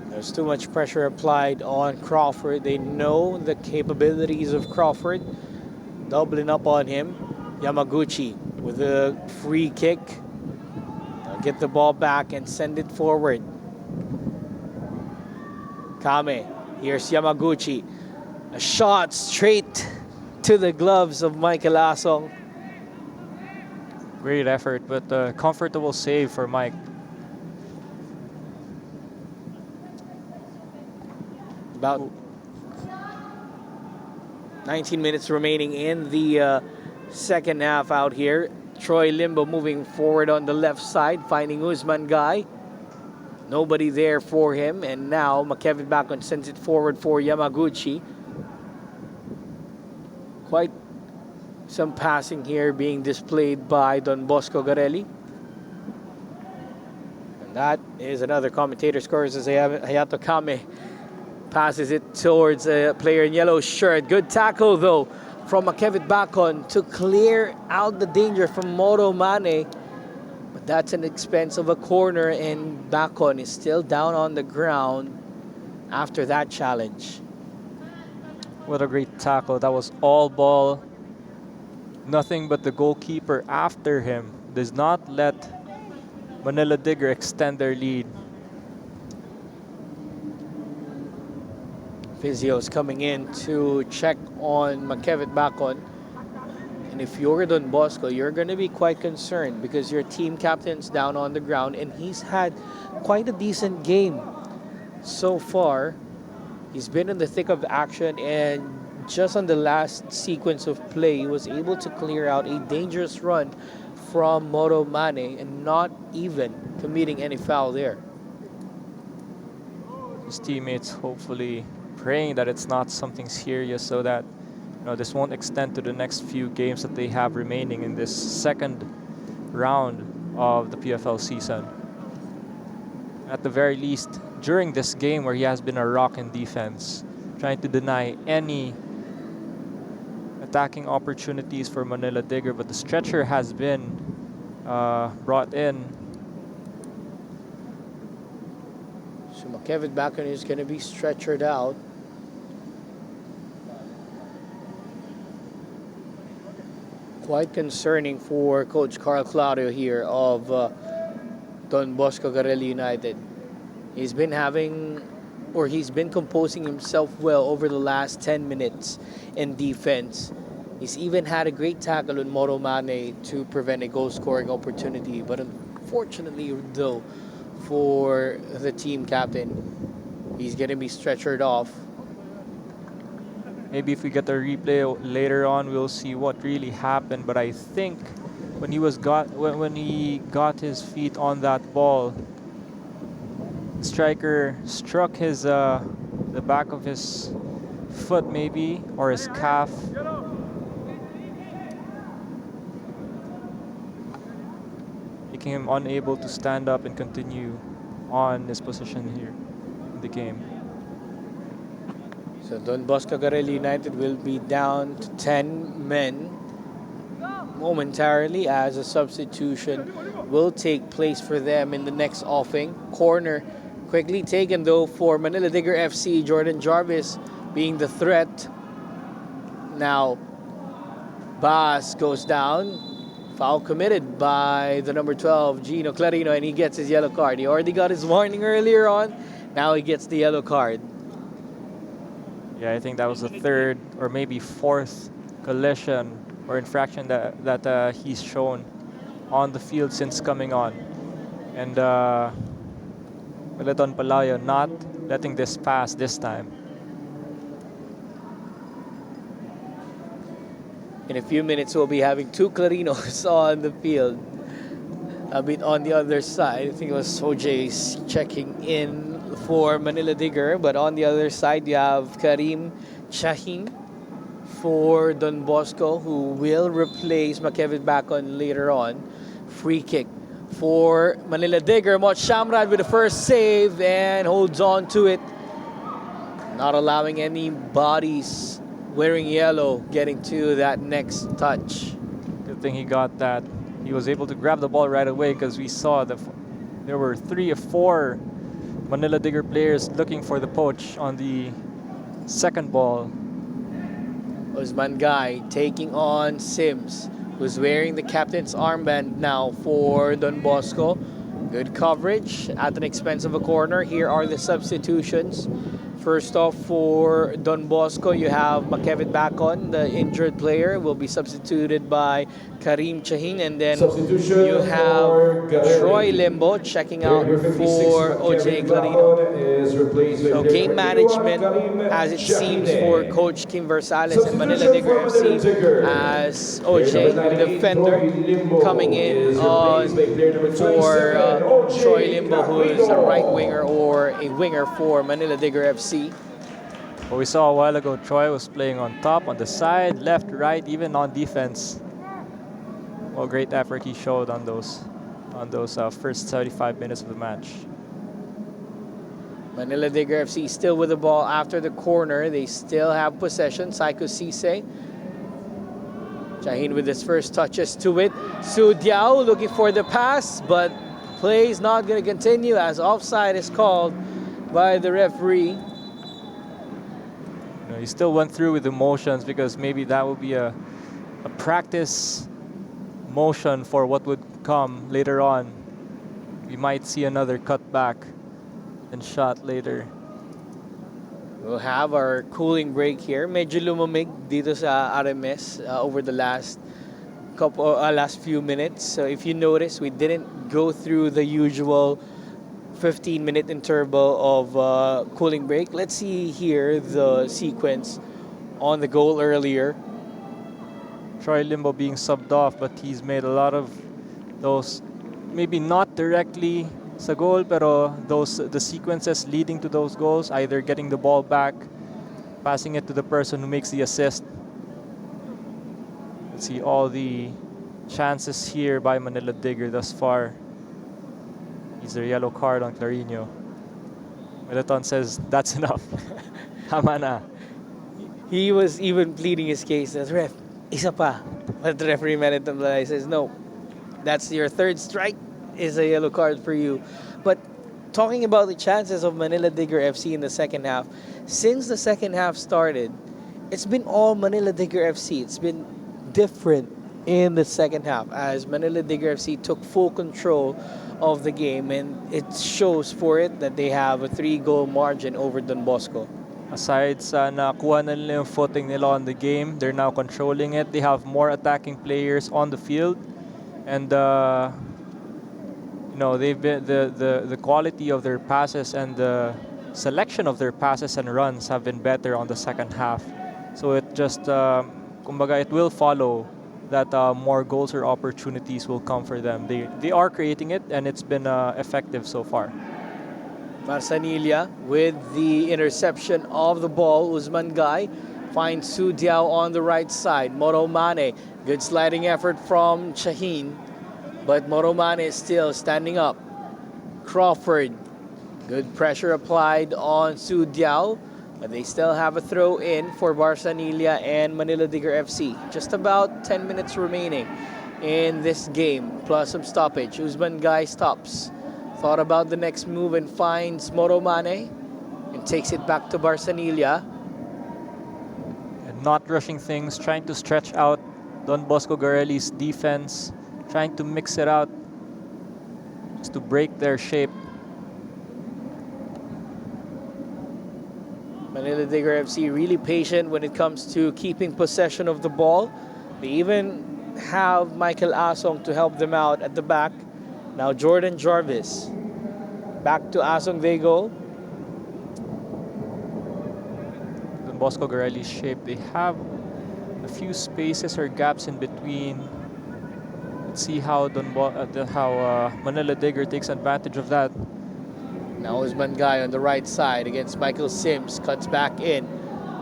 There's too much pressure applied on Crawford. They know the capabilities of Crawford. Doubling up on him. Yamaguchi with a free kick. They'll get the ball back and send it forward. Kame, here's Yamaguchi. A shot straight to the gloves of Michael Asong. Great effort, but a comfortable save for Mike. About 19 minutes remaining in the second half out here. Troy Limbo moving forward on the left side, finding Usman Guy. Nobody there for him, and now McKevin Bacon sends it forward for Yamaguchi. Quite some passing here being displayed by Don Bosco Garelli. And that is another commentator scores as Hayato Kame passes it towards a player in yellow shirt. Good tackle though from McKevin Bacon to clear out the danger from Moro Mane. But that's an expense of a corner, and Bacon is still down on the ground after that challenge. What a great tackle. That was all ball. Nothing but the goalkeeper after him does not let Manila Digger extend their lead. Physio's coming in to check on McKevin Bacon. And if you're Don Bosco, you're going to be quite concerned because your team captain's down on the ground and he's had quite a decent game so far. He's been in the thick of action, and just on the last sequence of play, he was able to clear out a dangerous run from Moro Mane and not even committing any foul there. His teammates hopefully praying that it's not something serious, so that this won't extend to the next few games that they have remaining in this second round of the PFL season. At the very least, during this game where he has been a rock in defense, trying to deny any attacking opportunities for Manila Digger, but the stretcher has been brought in. So McKevin Bacon is going to be stretchered out. Quite concerning for Coach Carl Claudio here of Don Bosco Garelli United. He's been composing himself well over the last 10 minutes in defense. He's even had a great tackle on Moro Mane to prevent a goal-scoring opportunity. But unfortunately, though, for the team captain, he's going to be stretchered off. Maybe if we get a replay later on, we'll see what really happened. But I think when he got his feet on that ball, the striker struck his the back of his foot maybe, or his calf. Making him unable to stand up and continue on his position here in the game. So Don Bosco Garelli United will be down to 10 men momentarily as a substitution will take place for them in the next offing. Corner quickly taken though for Manila Digger FC. Jordan Jarvis being the threat. Now Bas goes down. Foul committed by the number 12, Gino Clarino, and he gets his yellow card. He already got his warning earlier on. Now he gets the yellow card. Yeah, I think that was the third or maybe fourth collision or infraction that he's shown on the field since coming on. And Peleton Palayo not letting this pass this time. In a few minutes, we'll be having two Clarinos on the field. A bit on the other side. I think it was OJ's checking in for Manila Digger. But on the other side, you have Karim Shaheen for Don Bosco, who will replace McKevin Bacon later on. Free kick for Manila Digger. Mot Shamrad with the first save and holds on to it. Not allowing any bodies wearing yellow getting to that next touch. Good thing he got that. He was able to grab the ball right away because we saw there were 3 or 4 Manila Digger players looking for the poach on the second ball. Usman Guy taking on Sims. who's wearing the captain's armband now for Don Bosco. Good coverage at an expense of a corner. Here are the substitutions. First off, for Don Bosco, you have Makevit Bacon, the injured player, will be substituted by Karim Chahin, and then Substitution you have for Garelli. Troy Limbo checking Player out number 56, for OJ Kevin Clarino. Bacon, is replaced by So player game number 81, management, Karim as it seems, Shahine. for Coach Kim Versales and Manila Substitution Digger for Manila FC, Digger. as Player OJ, number the 98, defender, Troy Limbo, coming in is replaced by player number for 27, OJ Troy Limbo, who is a Clarino. right winger or a winger for Manila Digger FC. What we saw a while ago, Troy was playing on top, on the side, left, right, even on defense. What great effort he showed on those first 35 minutes of the match. Manila Digger FC still with the ball after the corner. They still have possession. Saiko Sise. Shahin with his first touches to it. Su Diao looking for the pass, but play is not going to continue as offside is called by the referee. You know, he still went through with the motions because maybe that would be a practice motion for what would come later on. We might see another cutback and shot later. We'll have our cooling break here. Medyo lumamig dito sa RMS over the last few minutes. So if you notice, we didn't go through the usual 15-minute interval of cooling break. Let's see here the sequence on the goal earlier. Troy Limbo being subbed off, but he's made a lot of those, maybe not directly sa goal, pero the sequences leading to those goals, either getting the ball back, passing it to the person who makes the assist. Let's see all the chances here by Manila Digger thus far. He's their yellow card on Clarino. Milaton says, that's enough. Tama na. He was even pleading his case as ref. Isa pa. But the referee Milaton says, no, that's your third strike, is a yellow card for you. But talking about the chances of Manila Digger FC in the second half, since the second half started, it's been all Manila Digger FC. It's been different in the second half as Manila Digger FC took full control of the game, and it shows for it that they have a 3-goal margin over Don Bosco. Aside sa nakuha na nila yung footing nila on the game, they're now controlling it. They have more attacking players on the field, and you know, they've been the quality of their passes and the selection of their passes and runs have been better on the second half. So it just kumbaga, it will follow that more goals or opportunities will come for them. They are creating it, and it's been effective so far. Marsanilla with the interception of the ball. Usman Guy finds Su Diao on the right side. Moro Mane, good sliding effort from Shaheen, but Moro Mane is still standing up. Crawford, good pressure applied on Su Diao, but they still have a throw in for Barsanilla and Manila Digger FC. Just about 10 minutes remaining in this game, plus some stoppage. Usman Guy stops. Thought about the next move and finds Moro Mane and takes it back to Barsanilla. And not rushing things, trying to stretch out Don Bosco Garelli's defense, trying to mix it out just to break their shape. Manila Digger FC really patient when it comes to keeping possession of the ball. They even have Michael Asong to help them out at the back. Now Jordan Jarvis. Back to Asong they go. Don Bosco Garelli's shape, they have a few spaces or gaps in between. Let's see how Manila Digger takes advantage of that. Now Usman Guy on the right side against Michael Sims. Cuts back in.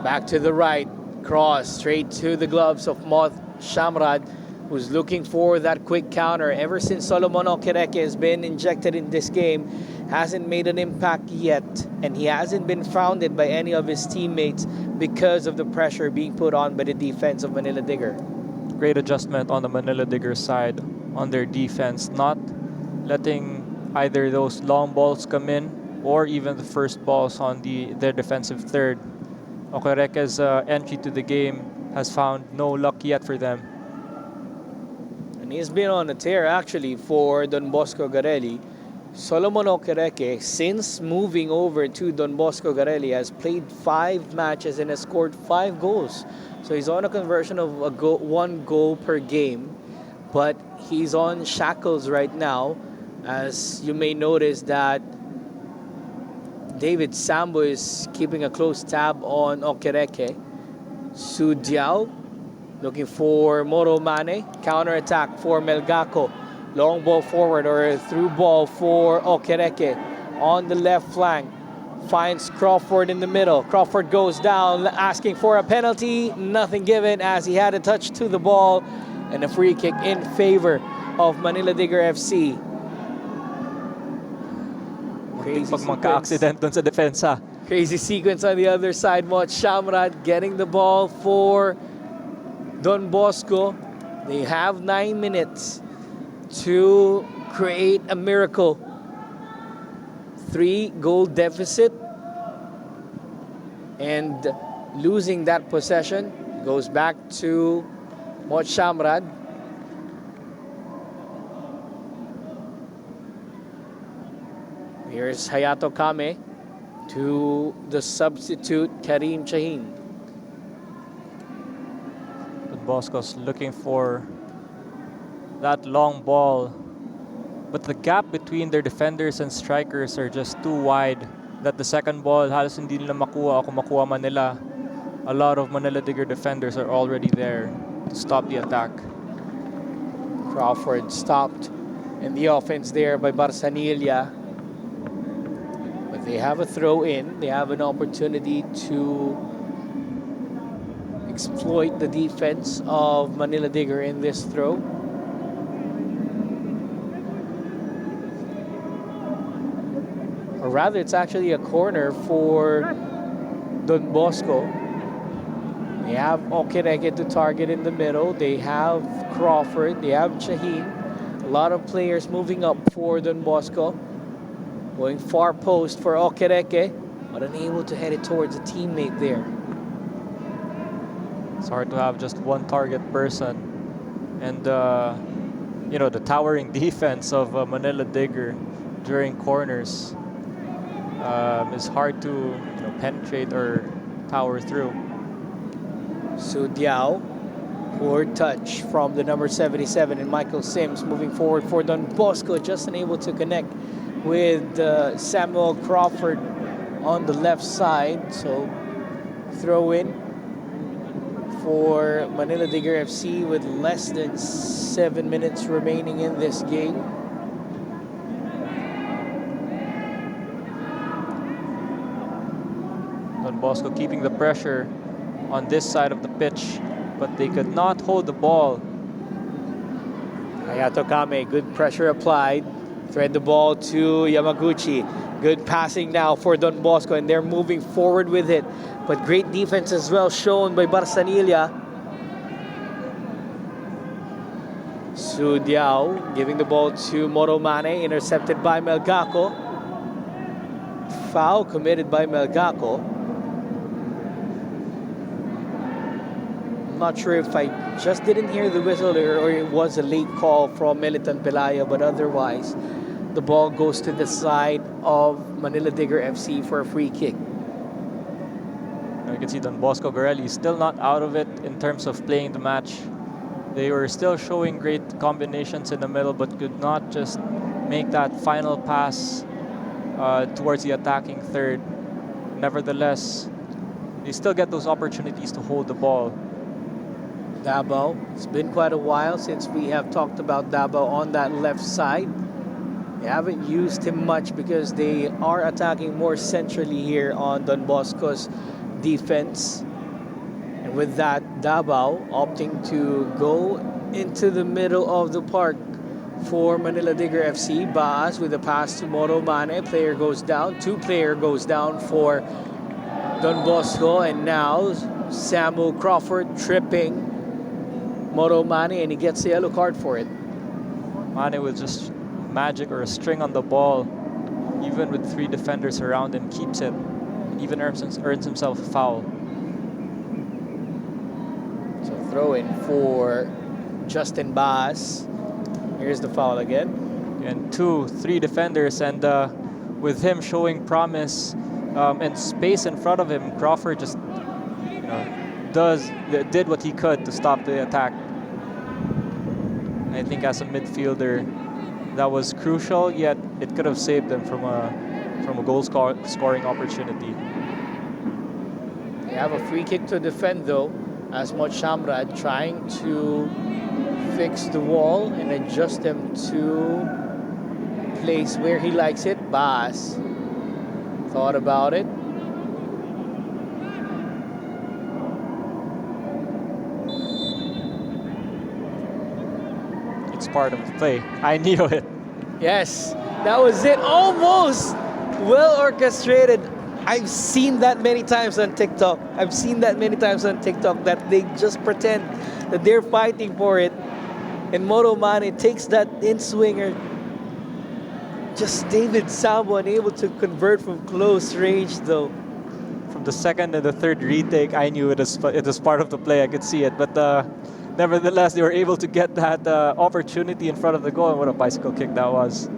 Back to the right. Cross straight to the gloves of Moth Shamrad, who's looking for that quick counter. Ever since Solomon Okereke has been injected in this game, hasn't made an impact yet, and he hasn't been founded by any of his teammates because of the pressure being put on by the defense of Manila Digger. Great adjustment on the Manila Digger side on their defense, not letting either those long balls come in or even the first balls on their defensive third. Okereke's entry to the game has found no luck yet for them. And he's been on a tear actually for Don Bosco Garelli. Solomon Okereke, since moving over to Don Bosco Garelli, has played 5 matches and has scored 5 goals. So he's on a conversion of 1 goal per game. But he's on shackles right now. As you may notice that David Sambo is keeping a close tab on Okereke. Su Diao looking for Moro Mane. Counter attack for Melgaco. Long ball forward or a through ball for Okereke on the left flank. Finds Crawford in the middle. Crawford goes down asking for a penalty. Nothing given as he had a touch to the ball. And a free kick in favor of Manila Digger FC. Pag magka-accident dun sa depensa. Crazy sequence on the other side. Mot Shamrad getting the ball for Don Bosco. They have 9 minutes to create a miracle. 3-goal deficit. And losing that possession goes back to Mot Shamrad. Here's Hayato Kame to the substitute Karim Chaheen. Bosco's looking for that long ball, but the gap between their defenders and strikers are just too wide that the second ball halos hindi nila makuha o kung makuha man nila. A lot of Manila Digger defenders are already there to stop the attack. Crawford stopped in the offense there by Barsanilla. But they have a throw in. They have an opportunity to exploit the defense of Manila Digger in this throw. Or rather, it's actually a corner for Don Bosco. They have Okereke to target in the middle. They have Crawford. They have Chaheen. A lot of players moving up for Don Bosco. Going far post for Okereke, but unable to head it towards a teammate there. It's hard to have just one target person. And, you know, the towering defense of Manila Digger during corners is hard to penetrate or tower through. Su Diao, poor touch from the number 77 and Michael Sims moving forward for Don Bosco, just unable to connect with Samuel Crawford on the left side. So throw in for Manila Digger FC with less than 7 minutes remaining in this game. Don Bosco keeping the pressure on this side of the pitch, but they could not hold the ball. Hayato Kame, good pressure applied. Thread the ball to Yamaguchi. Good passing now for Don Bosco, and they're moving forward with it. But great defense as well shown by Barsanilla. Su Diao giving the ball to Moro Mane, intercepted by Melgaco. Foul committed by Melgaco. I'm not sure if I just didn't hear the whistle or it was a late call from Militan Pelaya, but otherwise the ball goes to the side of Manila Digger FC for a free kick. You can see Don Bosco Garelli still not out of it in terms of playing the match. They were still showing great combinations in the middle, but could not just make that final pass towards the attacking third. Nevertheless, they still get those opportunities to hold the ball. Davao, it's been quite a while since we have talked about Davao on that left side. They haven't used him much because they are attacking more centrally here on Don Bosco's defense. And with that, Davao opting to go into the middle of the park for Manila Digger FC. Baas with a pass to Moro Mane. Player goes down. 2-player goes down for Don Bosco. And now Samuel Crawford tripping Moro Mane, and he gets a yellow card for it. Mane with just magic or a string on the ball, even with 3 defenders around him, keeps it, and even earns himself a foul. So throw in for Justin Baas. Here's the foul again. And 2-3 defenders, and with him showing promise and space in front of him, Crawford just did what he could to stop the attack. And I think as a midfielder, that was crucial. Yet it could have saved them from a goal scoring opportunity. They have a free kick to defend though. Asmod Shamrad trying to fix the wall and adjust them to place where he likes it. Bas thought about it. It's part of the play. I knew it. Yes, that was it. Almost well orchestrated. I've seen that many times on TikTok. That they just pretend that they're fighting for it. And Moto Mane takes that in-swinger. Just David Sabo unable to convert from close range though. From the second and the third retake, I knew it was part of the play. I could see it. But nevertheless, they were able to get that opportunity in front of the goal. And what a bicycle kick that was.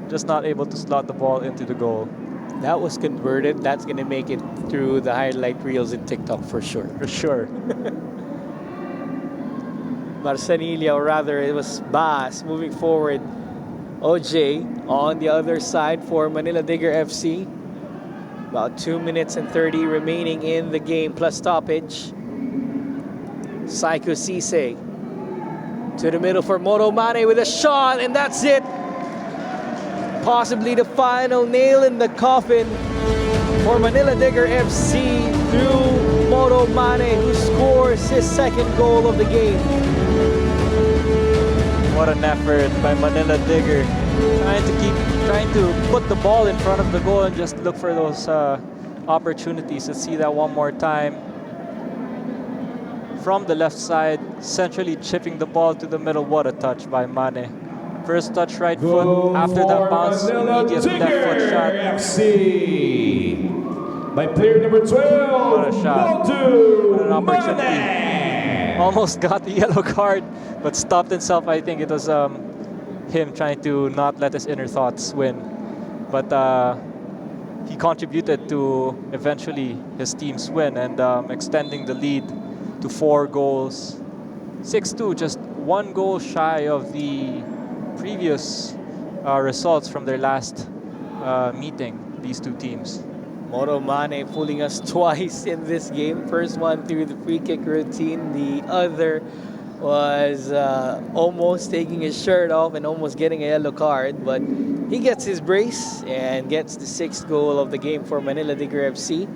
Just not able to slot the ball into the goal. That was converted. That's going to make it through the highlight reels in TikTok for sure. For sure. Marsanilla, or rather it was Bas moving forward. OJ on the other side for Manila Digger FC. About 2 minutes and 30 remaining in the game plus stoppage. Psycho Cisse to the middle for Moto Mane with a shot, and that's it. Possibly the final nail in the coffin for Manila Digger FC through Moto Mane, who scores his second goal of the game. What an effort by Manila Digger, trying to put the ball in front of the goal and just look for those opportunities. Let's see that one more time. From the left side, centrally chipping the ball to the middle. What a touch by Mane. First touch right foot, after that bounce, immediate left foot shot. FC by player number 12. What a shot. What an opportunity. Mane. Almost got the yellow card, but stopped himself. I think it was him trying to not let his inner thoughts win. But he contributed to eventually his team's win and extending the lead to 4 goals. 6-2, just 1 goal shy of the previous results from their last meeting, these two teams. Moto Mane fooling us twice in this game. First one through the free kick routine. The other was almost taking his shirt off and almost getting a yellow card. But he gets his brace and gets the 6th goal of the game for Manila Digger FC.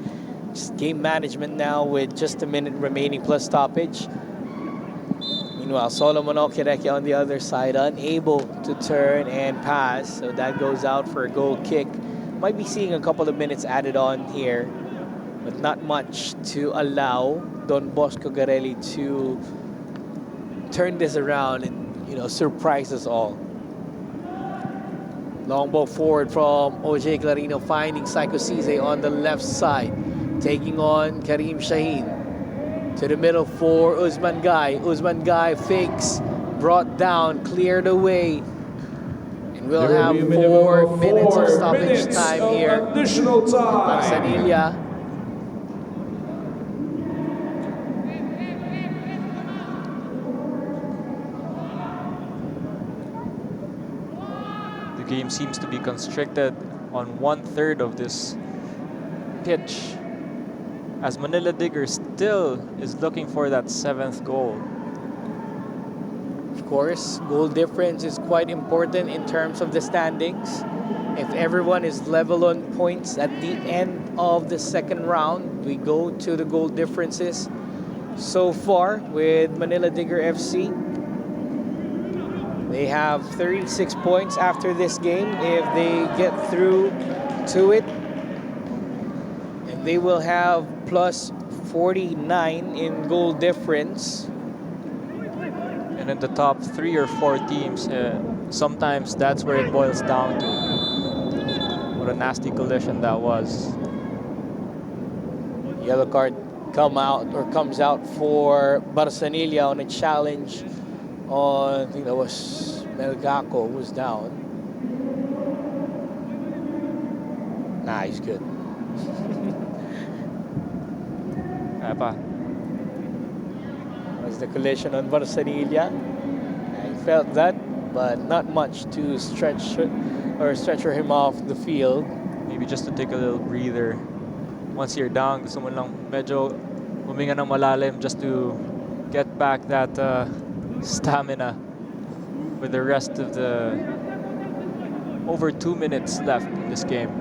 Just game management now with just a minute remaining plus stoppage. Meanwhile, Solomon Okereke on the other side, unable to turn and pass. So that goes out for a goal kick. Might be seeing a couple of minutes added on here, but not much to allow Don Bosco Garelli to turn this around and, surprise us all. Long ball forward from OJ Clarino, finding Psycho Cisse on the left side, taking on Karim Shaheen. To the middle for Usman Guy. Usman Guy fakes, brought down, cleared away. And we'll have 4 minutes of stoppage time here. Additional time. Marsanilla. The game seems to be constricted on 1/3 of this pitch, as Manila Digger still is looking for that 7th goal. Of course, goal difference is quite important in terms of the standings. If everyone is level on points at the end of the second round, we go to the goal differences. So far with Manila Digger FC, they have 36 points after this game if they get through to it. And they will have plus 49 in goal difference. And in the top 3 or 4 teams, sometimes that's where it boils down to. What a nasty collision that was. Yellow card comes out for Barsanilla on a challenge on, I think that was Melgaco who was down. Nah, he's good. Kaya pa. Was the collision on Barcelona. I felt that, but not much to stretch him off the field. Maybe just to take a little breather. Once you're down, gusto mo lang medyo huminga ng malalim just to get back that stamina for the rest of the over 2 minutes left in this game.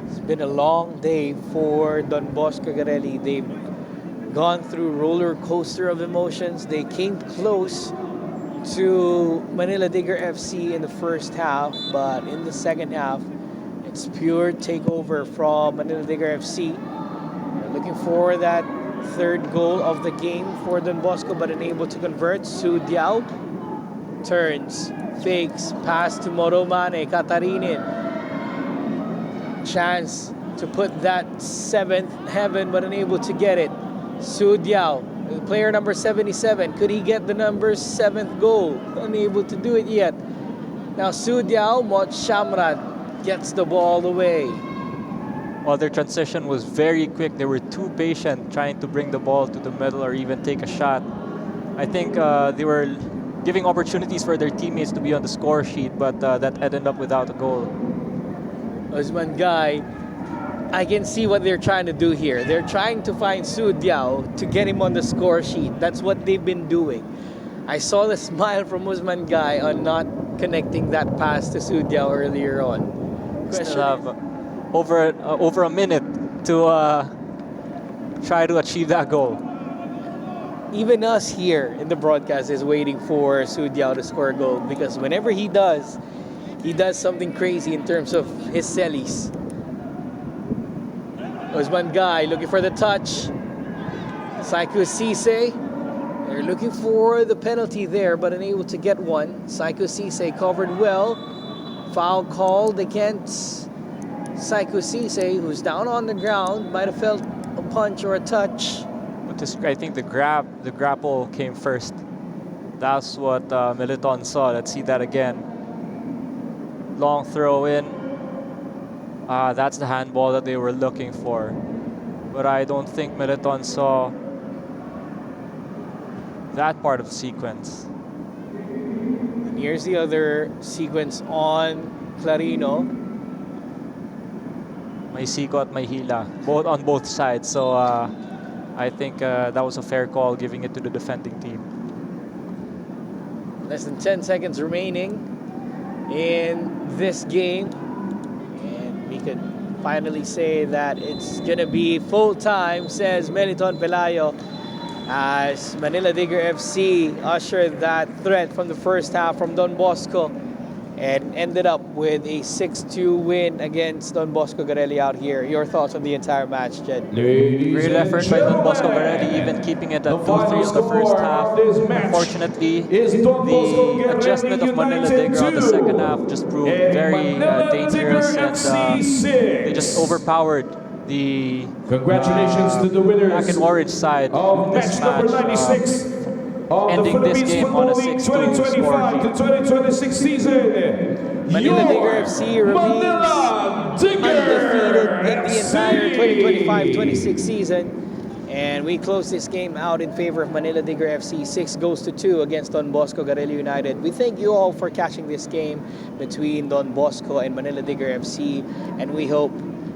It's been a long day for Don Bosco Garelli. They've gone through roller coaster of emotions. They came close to Manila Digger FC in the first half, but in the second half, it's pure takeover from Manila Digger FC. They're looking for that third goal of the game for Don Bosco, but unable to convert. Su Diao turns, fakes, pass to Moromane, Katarinin. Chance to put that seventh heaven, but unable to get it. Su Diao, player number 77. Could he get the number 7th goal? Unable to do it yet. Now Su Diao, Mot Shamrat gets the ball away. While their transition was very quick, they were too patient trying to bring the ball to the middle or even take a shot. I think they were giving opportunities for their teammates to be on the score sheet, but that ended up without a goal. Usman Guy, I can see what they're trying to do here. They're trying to find Su Diao to get him on the score sheet. That's what they've been doing. I saw the smile from Usman Guy on not connecting that pass to Su Diao earlier on. Still have over a minute to try to achieve that goal. Even us here in the broadcast is waiting for Su Diao to score a goal, because whenever he does something crazy in terms of his sellies. Usman Guy looking for the touch. Saiku Sise. They're looking for the penalty there, but unable to get one. Saiku Sise covered well. Foul called against Saiku Sise, who's down on the ground. Might have felt a punch or a touch. But I think the grapple came first. That's what Militon saw. Let's see that again. Long throw in. That's the handball that they were looking for. But I don't think Militon saw that part of the sequence. And here's the other sequence on Clarino. May siko at may hila, both on both sides. So I think that was a fair call, giving it to the defending team. Less than 10 seconds remaining in this game, and we could finally say that it's gonna be full time, says Meliton Pelayo, as Manila Digger FC ushered that threat from the first half from Don Bosco and ended up with a 6-2 win against Don Bosco Garelli out here. Your thoughts on the entire match, Jed? Great effort by Don Bosco Garelli, even keeping it at 2-3 in the first half. Unfortunately, the adjustment of Manila Digger on the second half just proved very dangerous, and they just overpowered the Congratulations to the winners black and orange side of in this match number match. 96 of the ending this Philippines game on a Football League 6-2 2025 to 2026 season. Manila Digger FC remains Manila Digger undefeated in the entire FC. 2025-26 season. And we close this game out in favor of Manila Digger FC, 6-2 against Don Bosco Garelli United. We thank you all for catching this game between Don Bosco and Manila Digger FC, and we hope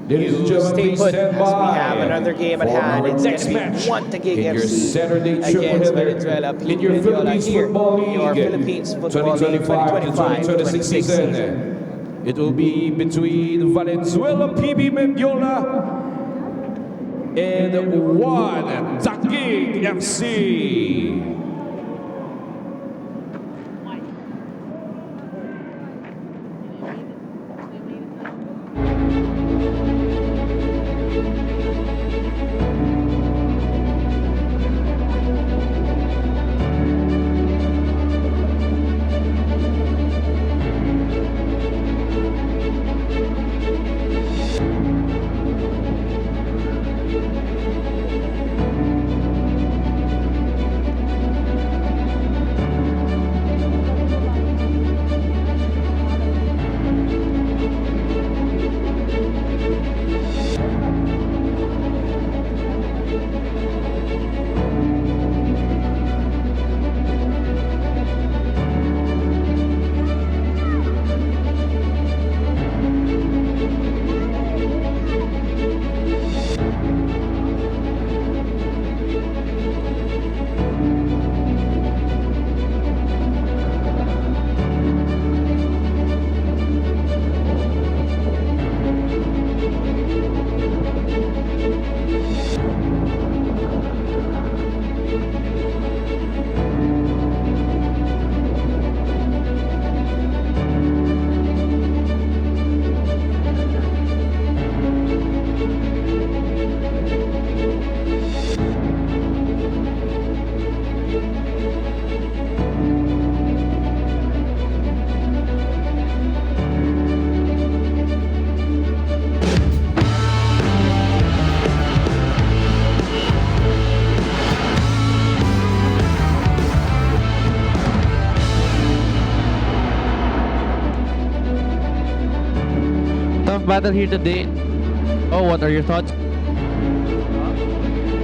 Ladies and you gentlemen, stay please put stand as we by have another game at for hand. our It's next going to match be one Taguig in your FC Saturday triple against header Valenzuela. in Pete your Mendiola Philippines here, Football League your Philippines Football League 2025-2026 season. It will be between Valenzuela PB Mendiola and one Taguig FC. tough battle here today. Oh, what are your thoughts?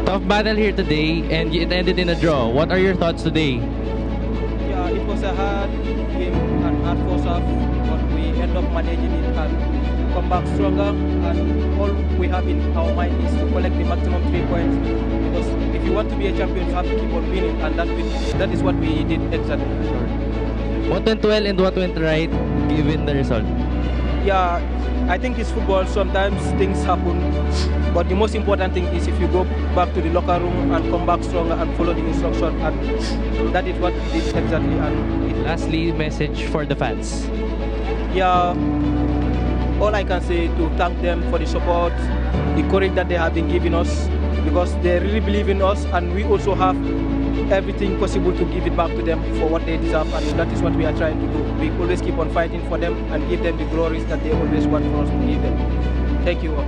Tough battle here today, and it ended in a draw. What are your thoughts today? Yeah, it was a hard game and hard first half, but we end up managing it and come back stronger. And all we have in our mind is to collect the maximum 3 points. Because if you want to be a champion, you have to keep on winning, and that is what we did exactly. What went well and what went right given the result? Yeah, I think it's football. Sometimes things happen, but the most important thing is if you go back to the locker room and come back stronger and follow the instruction, and that is what we did exactly. And Lastly, message for the fans. yeah, all I can say to thank them for the support, the courage that they have been giving us, because they really believe in us, and we also have everything possible to give it back to them for what they deserve, and that is what we are trying to do. We always keep on fighting for them and give them the glories that they always want for us to give them. Thank you all.